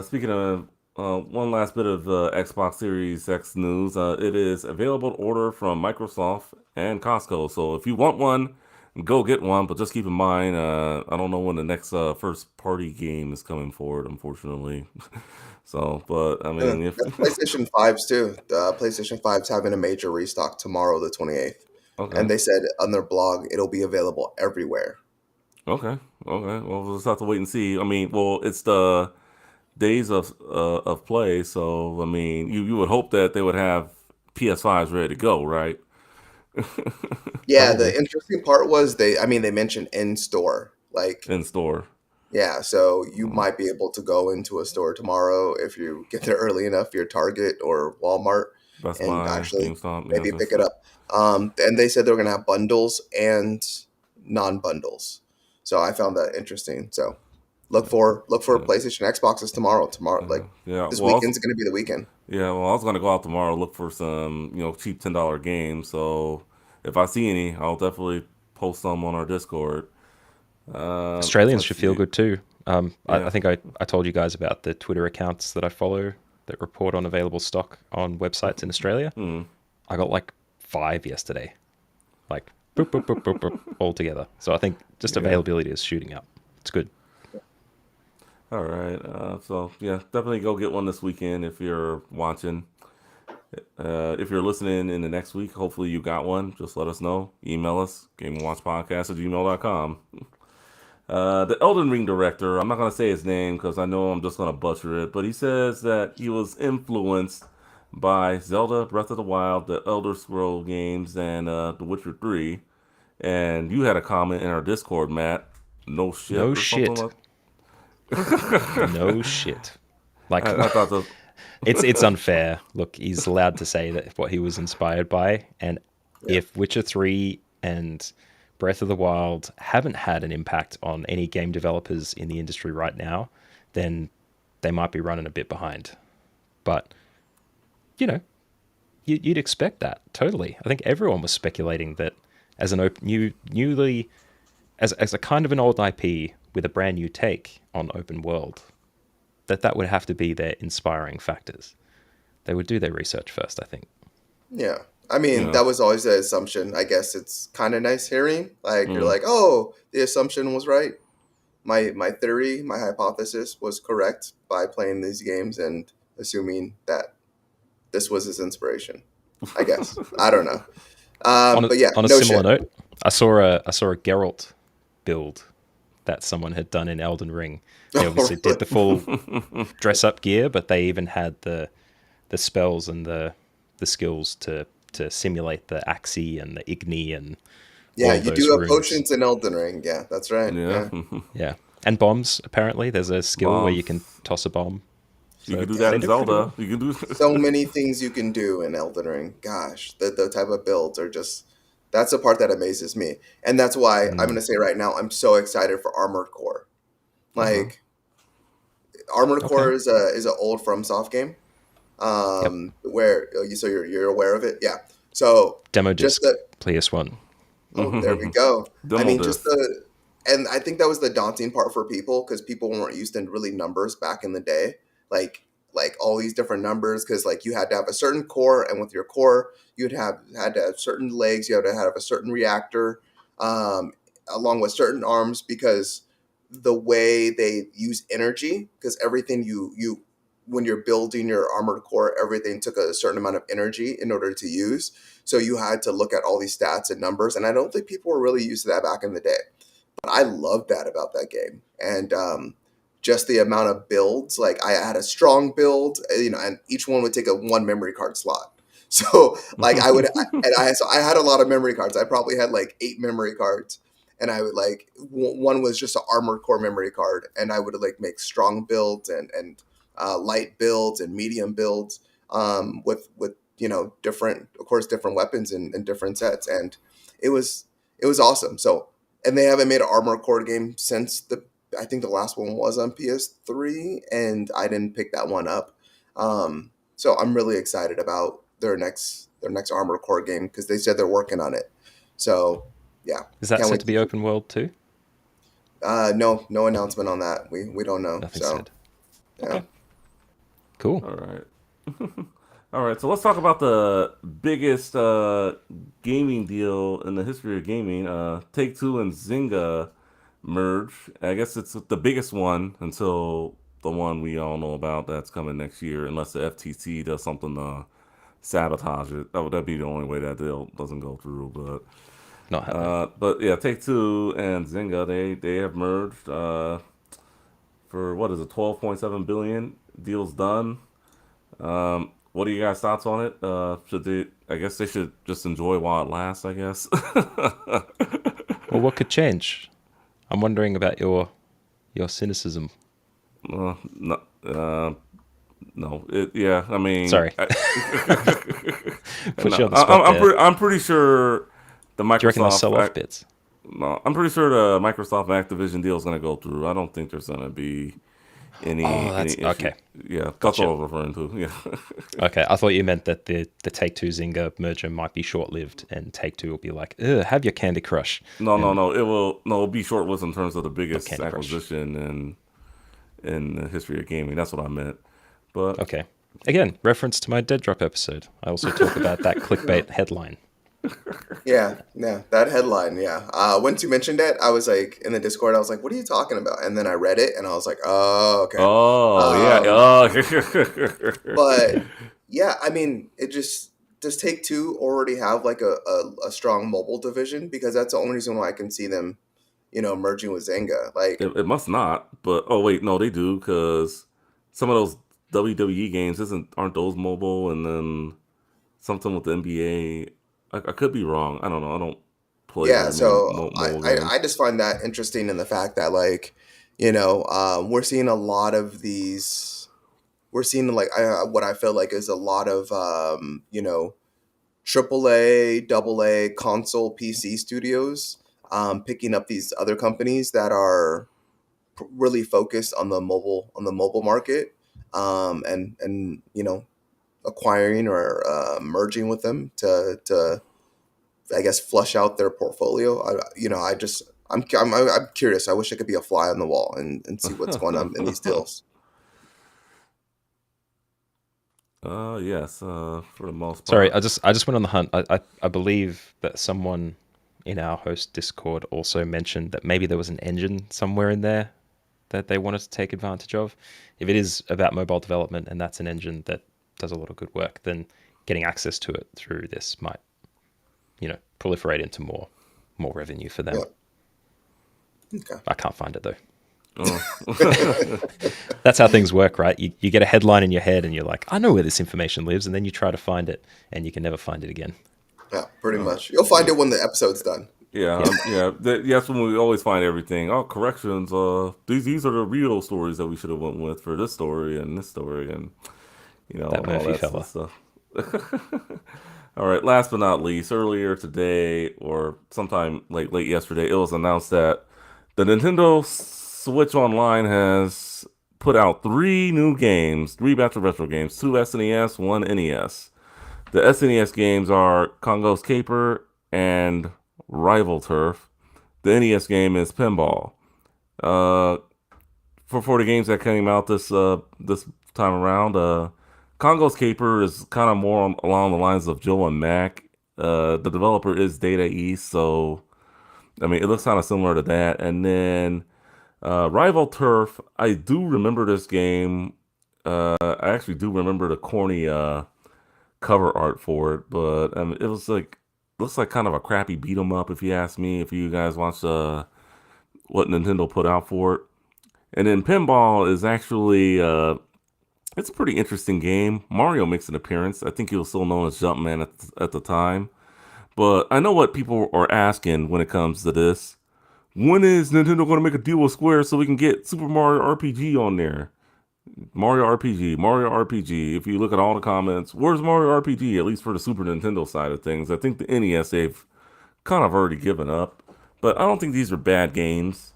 Speaking of one last bit of Xbox Series X news, it is available to order from Microsoft and Costco. So if you want one, go get one. But just keep in mind, I don't know when the next first party game is coming forward, unfortunately. So, but I mean, if That's PlayStation 5s too. PlayStation 5's having a major restock tomorrow, the 28th. okay, And they said on their blog it'll be available everywhere. okay, okay, well, we'll just have to wait and see. I mean, well, it's the days of play, so I mean, you would hope that they would have PS5s ready to go, right? Yeah, Probably the interesting part was they mentioned in store. Like, in store. yeah, so you might be able to go into a store tomorrow if you get there early enough, your Target or Walmart, Best and Buy, actually GameStop, maybe pick just it up. And they said they're gonna have bundles and non-bundles. So I found that interesting. So look for yeah, PlayStation Xboxes tomorrow. Tomorrow, yeah, like yeah. this Well, weekend's gonna be the weekend. I was gonna go out tomorrow look for some cheap $10 games. So if I see any, I'll definitely post some on our Discord. Australians Let's should feel see. good too. I Yeah. think I told you guys about the Twitter accounts that I follow that report on available stock on websites in Australia. Hmm. I got like 5 yesterday, like boop, boop, boop, boop, boop, all together. So I think just Yeah. availability is shooting up. It's good. All right. So yeah, definitely go get one this weekend if you're watching. If you're listening in the next week, hopefully you got one. Just let us know. Email us, gameandwatchpodcast@gmail.com. The Elden Ring director, I'm not going to say his name because I know I'm just going to butcher it, but he says that he was influenced by Zelda Breath of the Wild, the Elder Scroll games, and The Witcher 3. And you had a comment in our Discord, Matt. No shit No or something shit. like. No shit. Like I thought that. it's unfair. Look, he's allowed to say that what he was inspired by, and Yeah. if Witcher 3 and Breath of the Wild haven't had an impact on any game developers in the industry right now, then they might be running a bit behind. But, you know, you'd expect that totally. I think everyone was speculating that as an newly as a kind of an old IP with a brand new take on open world, that would have to be their inspiring factors. They would do their research first, I think. Yeah. I mean, Yeah. that was always the assumption. I guess it's kind of nice hearing. Like you're Mm, like, oh, the assumption was right. My theory, my hypothesis was correct by playing these games and assuming that this was his inspiration. I guess. I don't know. But yeah, On a no similar shit. note, I saw a Geralt build that someone had done in Elden Ring. They Oh, obviously did really? the full dress up gear, but they even had the spells and the skills to simulate the Axii and the Igni and Yeah, all of you do those have runes. potions in Elden Ring. Yeah, that's right. yeah. Yeah. Yeah. And bombs, apparently. There's a skill where you can Bombs. toss a bomb. You So can do Yeah, that they in did pretty Zelda. well. You can do. so many things you can do in Elden Ring. Gosh, the type of builds are just that's the part that amazes me. And that's why I'm Mm, gonna say right now I'm so excited for Armored Core. okay. Like Armored Okay. Core is an old FromSoft game. Yep. Where you're aware of it. Yeah. So Demo just disc, the PS1. oh, there we go. I Demo mean, just disc. the and I think that was the daunting part for people because people weren't used to really numbers back in the day. Like like all these different numbers because like you had to have a certain core and with your core you'd have had to have certain legs, you had to have a certain reactor, um, along with certain arms because the way they use energy because everything you when you're building your armored core everything took a certain amount of energy in order to use, so you had to look at all these stats and numbers, and I don't think people were really used to that back in the day. But I love that about that game, and just the amount of builds. Like I had a strong build, and each one would take a one memory card slot. So like so I had a lot of memory cards. I probably had like 8 memory cards, and I would like one was just an armored core memory card, and I would like make strong builds and light builds and medium builds with different, of course, different weapons and different sets, and it was it was awesome. So, and they haven't made an Armored Core game since the I think the last one was on PS3, and I didn't pick that one up. So I'm really excited about their next Armored Core game because they said they're working on it. So yeah, Is that can't set wait to to be see. open world too? No announcement on that. We don't know. Nothing So said. yeah. Okay, cool. All right. All right, so let's talk about the biggest gaming deal in the history of gaming. Take-Two and Zynga merge. I guess it's the biggest one until the one we all know about that's coming next year, unless the FTC does something to sabotage it. That'd be the only way that deal doesn't go through. Not happening. But yeah, Take-Two and Zynga they have merged for what is it, 12.7 billion deals done. What are you guys' thoughts on it? Should they? I guess they should just enjoy while it lasts. I guess. Well, what could change? I'm wondering about your cynicism. No, no. Yeah. I mean, Sorry, put no. you on the spot there. I'm pretty sure the Do you reckon they'll sell off Microsoft. bits? No, I'm pretty sure the Microsoft Activision deal is going to go through. I don't think there's going to be Oh, any that's issue. okay. Yeah, that's Gotcha. what I was referring to. Yeah. Okay, I thought you meant that the Take-Two Zynga merger might be short-lived, and Take-Two will be like, "Ugh, have your Candy Crush," No, no, and no. It will no it'll be short lived in terms of the biggest Candy Crush. acquisition in the history of gaming. That's what I meant. But Okay. Again, reference to my Dead Drop episode. I also talk about that clickbait headline. Yeah, yeah, that headline. Yeah. Once you mentioned it, I was like in the Discord. I was like, "What are you talking about?" And then I read it, and I was like, "Oh, okay." oh yeah, Um, oh. but yeah, I mean, it just does Take Two already have like a strong mobile division? Because that's the only reason why I can see them, merging with Zynga. Like, It must not. But oh wait, no, they do because some of those WWE games aren't those mobile, and then something with the NBA. I could be wrong. I don't know. I don't play yeah. very many So mobile I games. just find that interesting in the fact that like, we're seeing a lot of these. We're seeing like what I feel like is a lot of AAA, AA console PC studios picking up these other companies that are really focused on the mobile market, and acquiring or merging with them to I guess flush out their portfolio. I'm curious. I wish I could be a fly on the wall and see what's going on in these deals. Yes. For the most Sorry, part. I just went on the hunt. I believe that someone in our host Discord also mentioned that maybe there was an engine somewhere in there that they wanted to take advantage of. If it is about mobile development and that's an engine that does a lot of good work, then getting access to it through this might, proliferate into more revenue for them. Yeah. Okay. I can't find it though. Oh. That's how things work, right? You get a headline in your head and you're like, I know where this information lives, and then you try to find it and you can never find it again. Yeah, pretty much. You'll find it when the episode's done. Yeah, Yeah. yeah. That's when we always find everything. Oh, corrections. These are the real stories that we should have went with for this story and this story and That all Murphy that fella. stuff. All right. Last but not least, earlier today or sometime late yesterday, it was announced that the Nintendo Switch Online has put out three batch of retro games, two SNES, one NES. The SNES games are Congo's Caper and Rival Turf. The NES game is Pinball. Uh, for the games that came out this time around, Congo's Caper is kind of more along the lines of Joe and Mac. The developer is Data East, so I mean it looks kind of similar to that. And then Rival Turf, I do remember this game. I actually do remember the corny cover art for it, but it was like looks like kind of a crappy beat 'em up if you ask me. If you guys watch what Nintendo put out for it, and then Pinball is actually it's a pretty interesting game. Mario makes an appearance. I think he was still known as Jumpman at the time, but I know what people are asking when it comes to this. When is Nintendo going to make a deal with Square so we can get Super Mario RPG on there? Mario RPG, Mario RPG. If you look at all the comments, where's Mario RPG? At least for the Super Nintendo side of things. I think the NES they've kind of already given up. But I don't think these are bad games.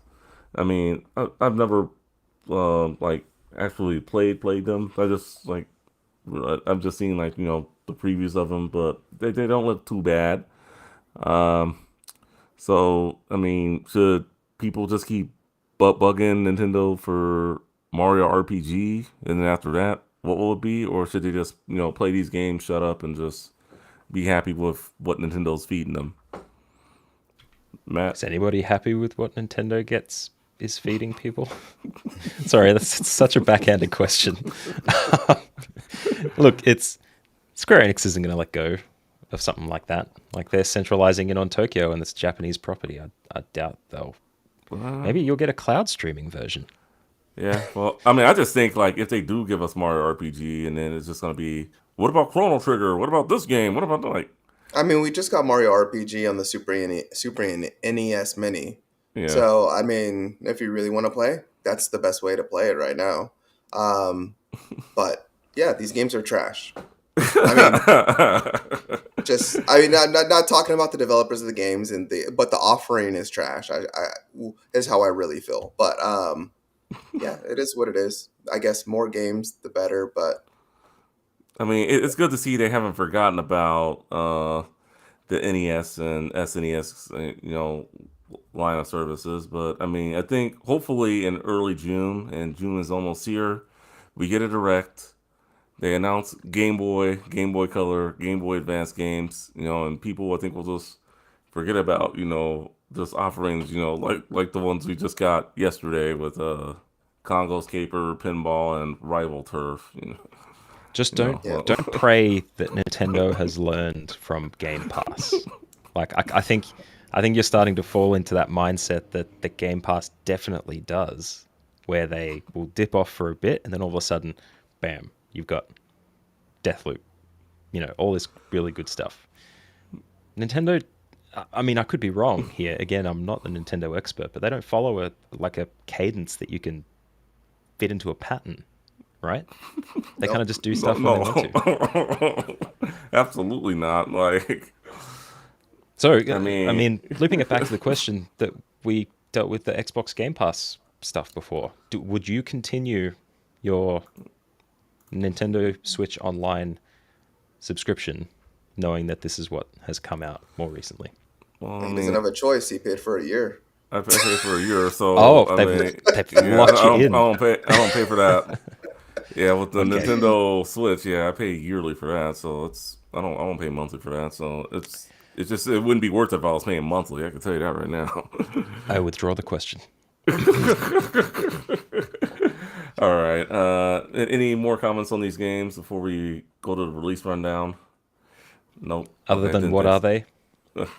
I mean, I've never like actually played them. I just like I've just seen like the previews of them, but they don't look too bad. Um, so I mean, should people just keep bug in Nintendo for Mario RPG, and then after that, what will it be? Or should they just play these games, shut up, and just be happy with what Nintendo's feeding them? Matt? Is anybody happy with what Nintendo is feeding people? Sorry, that's such a backhanded question. Look, Square Enix isn't going to let go of something like that. Like, they're centralizing it on Tokyo and this Japanese property. I doubt they'll. Maybe you'll get a cloud streaming version. Yeah, well, I mean, I just think, like, if they do give us Mario RPG, and then it's just going to be, what about Chrono Trigger? What about this game? What about, like... I mean, we just got Mario RPG on the Super NES Mini. Yeah. So, I mean, if you really want to play, that's the best way to play it right now. But, yeah, these games are trash. I mean, not talking about the developers of the games, but the offering is trash. I is how I really feel. But, yeah, it is what it is. I guess more games, the better, but... I mean, it's good to see they haven't forgotten about the NES and SNES, line of services. But I mean, I think hopefully in early June, and June is almost here, we get a direct. They announce Game Boy, Game Boy Color, Game Boy Advance games, and people I think will just forget about just offerings, like the ones we just got yesterday with Congo's Caper, Pinball, and Rival Turf. Just don't pray that Nintendo has learned from Game Pass. Like, I think you're starting to fall into that mindset that the Game Pass definitely does, where they will dip off for a bit and then all of a sudden, bam, you've got Deathloop, all this really good stuff. Nintendo, I mean, I could be wrong here. Again, I'm not the Nintendo expert, but they don't follow a cadence that you can fit into a pattern. Right? They kind of just do stuff when they want to. Absolutely not. Like, so I mean, looping it back to the question that we dealt with the Xbox Game Pass stuff before. Would you continue your Nintendo Switch Online subscription, knowing that this is what has come out more recently? Well, he doesn't have a choice. He paid for a year. I paid for a year, so they've locked you in. I don't pay for that. Yeah, with the Nintendo Switch, I pay yearly for that, so I don't pay monthly for that, so it wouldn't be worth it if I was paying monthly. I can tell you that right now. I withdraw the question. All right. Any more comments on these games before we go to the release rundown? Nope. Other than what are they?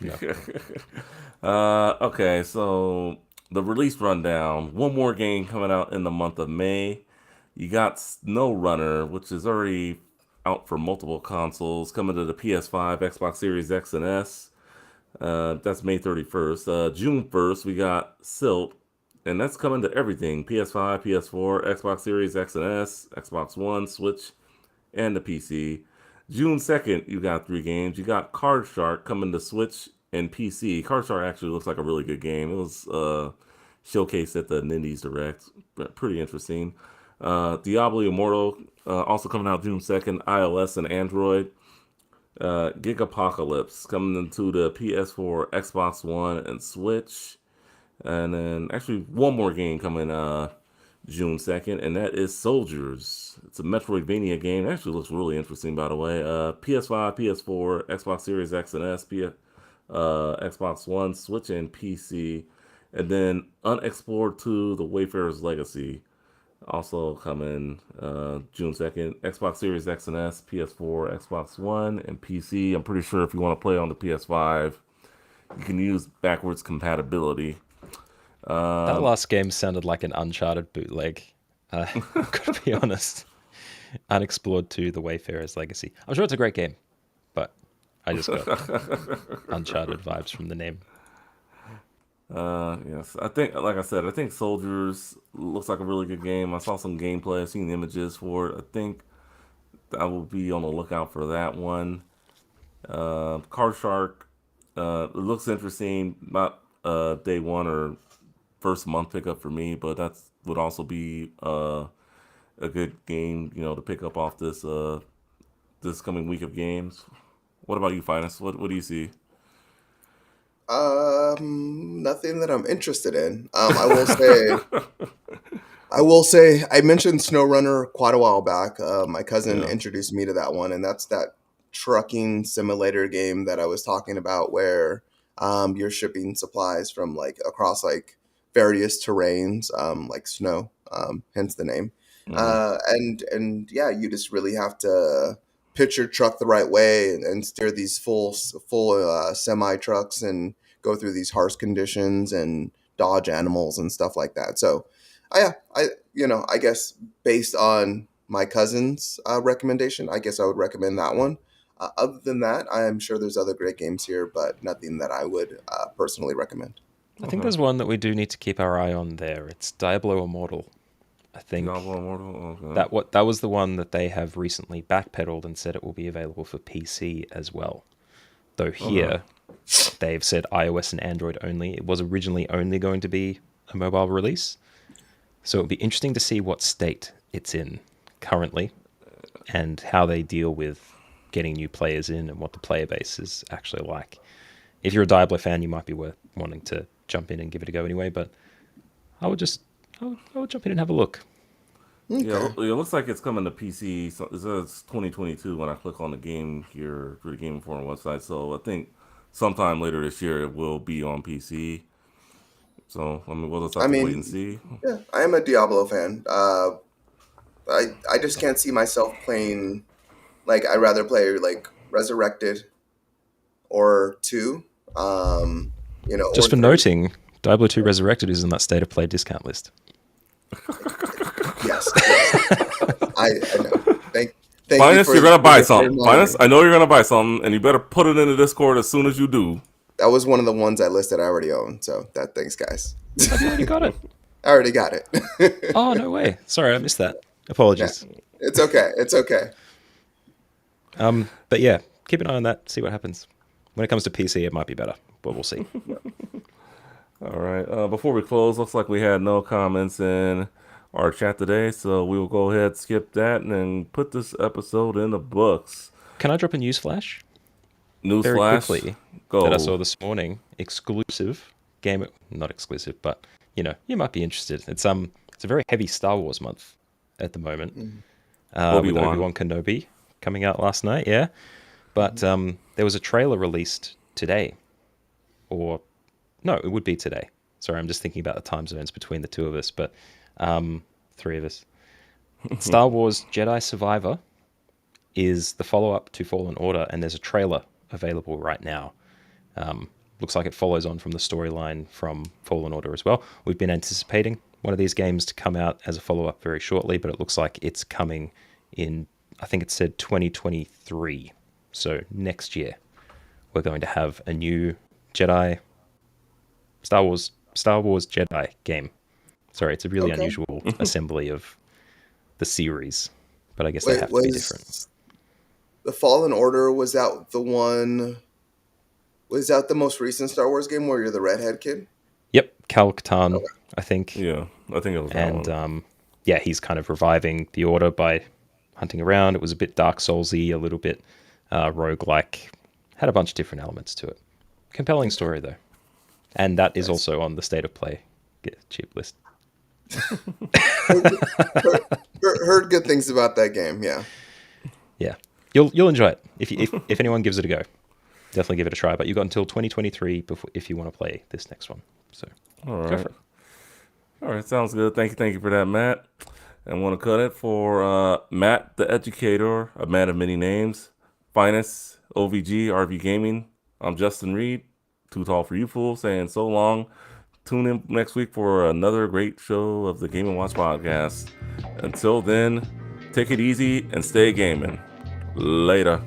No. Okay, so the release rundown. One more game coming out in the month of May. You got Snow Runner, which is already out for multiple consoles, coming to the PS5, Xbox Series X and S. That's May 31st. June 1st, we got Silt, and that's coming to everything. PS5, PS4, Xbox Series X and S, Xbox One, Switch, and the PC. June 2nd, you got 3 games. You got Card Shark coming to Switch and PC. Card Shark actually looks like a really good game. It was showcased at the Nindies Direct. Pretty interesting. Diablo Immortal, also coming out June 2nd, iOS and Android. Gigapocalypse coming into the PS4, Xbox One, and Switch. And then actually one more game coming June 2nd, and that is Soldiers. It's a Metroidvania game. It actually looks really interesting, by the way. PS5, PS4, Xbox Series X and S, Xbox One, Switch, and PC. And then Unexplored 2, The Wayfarer's Legacy. Also coming June 2nd, Xbox Series X and S, PS4, Xbox One, and PC. I'm pretty sure if you want to play on the PS5, you can use backwards compatibility. That last game sounded like an Uncharted bootleg. I've got to be honest. Unexplored 2, The Wayfarer's Legacy. I'm sure it's a great game, but I just got Uncharted vibes from the name. Yes, I think Soldiers looks like a really good game. I saw some gameplay. I've seen the images for it. I think I will be on the lookout for that one. Card Shark, it looks interesting. Not day one or first month pickup for me, but that would also be a good game, to pick up off this this coming week of games. What about you, Finest? What do you see? Nothing that I'm interested in. I will say, I mentioned SnowRunner quite a while back. My cousin Yeah. introduced me to that one, and that's that trucking simulator game that I was talking about, where you're shipping supplies from like across like various terrains, like snow, hence the name. Hmm. And yeah, you just really have to pitch your truck the right way and steer these full semi trucks and go through these harsh conditions and dodge animals and stuff like that. So, yeah, I guess based on my cousin's recommendation, I guess I would recommend that one. Other than that, I am sure there's other great games here, but nothing that I would personally recommend. I think Okay. there's one that we do need to keep our eye on there. It's Diablo Immortal. I think Diablo Immortal. Okay. that was the one that they have recently backpedaled and said it will be available for PC as well. Though Okay. here they've said iOS and Android only. It was originally only going to be a mobile release. So it'll be interesting to see what state it's in currently and how they deal with getting new players in and what the player base is actually like. If you're a Diablo fan, you might be worth wanting to jump in and give it a go anyway, but I would just I would jump in and have a look. Yeah, Okay. it looks like it's coming to PC. So it says 2022 when I click on the game here through the Game Informer website. So I think sometime later this year it will be on PC. So I mean, we'll just have I to wait and mean, see. yeah, I am a Diablo fan. I just can't see myself playing. Like, I'd rather play like Resurrected or two, Just or for three. noting, Diablo 2 Resurrected is in that state of play discount list. Yes, yes, I know. Thank you Finest, for you're gonna buy the something. Finest, reminder. I know you're gonna buy something, and you better put it in the Discord as soon as you do. That was one of the ones I listed. I already own. So thanks, guys. Have you already got it? I already got it. Oh, no way. Sorry, I missed that. Yeah, Apologies. it's okay. It's okay. But yeah, keep an eye on that, see what happens. When it comes to PC, it might be better, but we'll see. All right. Before we close, looks like we had no comments in our chat today, so we will go ahead, skip that, and then put this episode in the books. Can I drop a news flash very Newsflash, quickly that I go. saw this morning? Exclusive game, not exclusive, but you might be interested. It's a very heavy Star Wars month at the moment, Mhm. with Obi-Wan. Obi-Wan Kenobi coming out last night. Yeah, but there was a trailer released today, or no, it would be today. Sorry, I'm just thinking about the time zones between the two of us, but three of us. Star Wars Jedi Survivor is the follow-up to Fallen Order, and there's a trailer available right now. Looks like it follows on from the storyline from Fallen Order as well. We've been anticipating one of these games to come out as a follow-up very shortly, but it looks like it's coming in, I think it said 2023. So next year, we're going to have a new Jedi Star Wars Jedi game. Sorry, it's a really Okay. unusual assembly of the series, but I guess they Wait, have to be different. was the Fallen Order, was that the one? Was that the most recent Star Wars game where you're the redhead kid? Yep, Cal Katarn, Okay. I think, Yeah, I think it was that and one. yeah, he's kind of reviving the Order by hunting around. It was a bit Dark Soulsy, a little bit roguelike, had a bunch of different elements to it. Compelling story though, and that is Nice. also on the state of play cheap list. Heard, heard good things about that game. Yeah. Yeah, you'll enjoy it if anyone gives it a go. Definitely give it a try. But you've got until 2023 before if you want to play this next one. So All go right. for it. All right, sounds good. Thank you for that, Matt. And want to cut it for Matt, the educator, a man of many names, Finest, OVG, RV Gaming. I'm Justin Reed, Too Tall for You Fool, saying so long. Tune in next week for another great show of the Game and Watch podcast. Until then, take it easy and stay gaming. Later.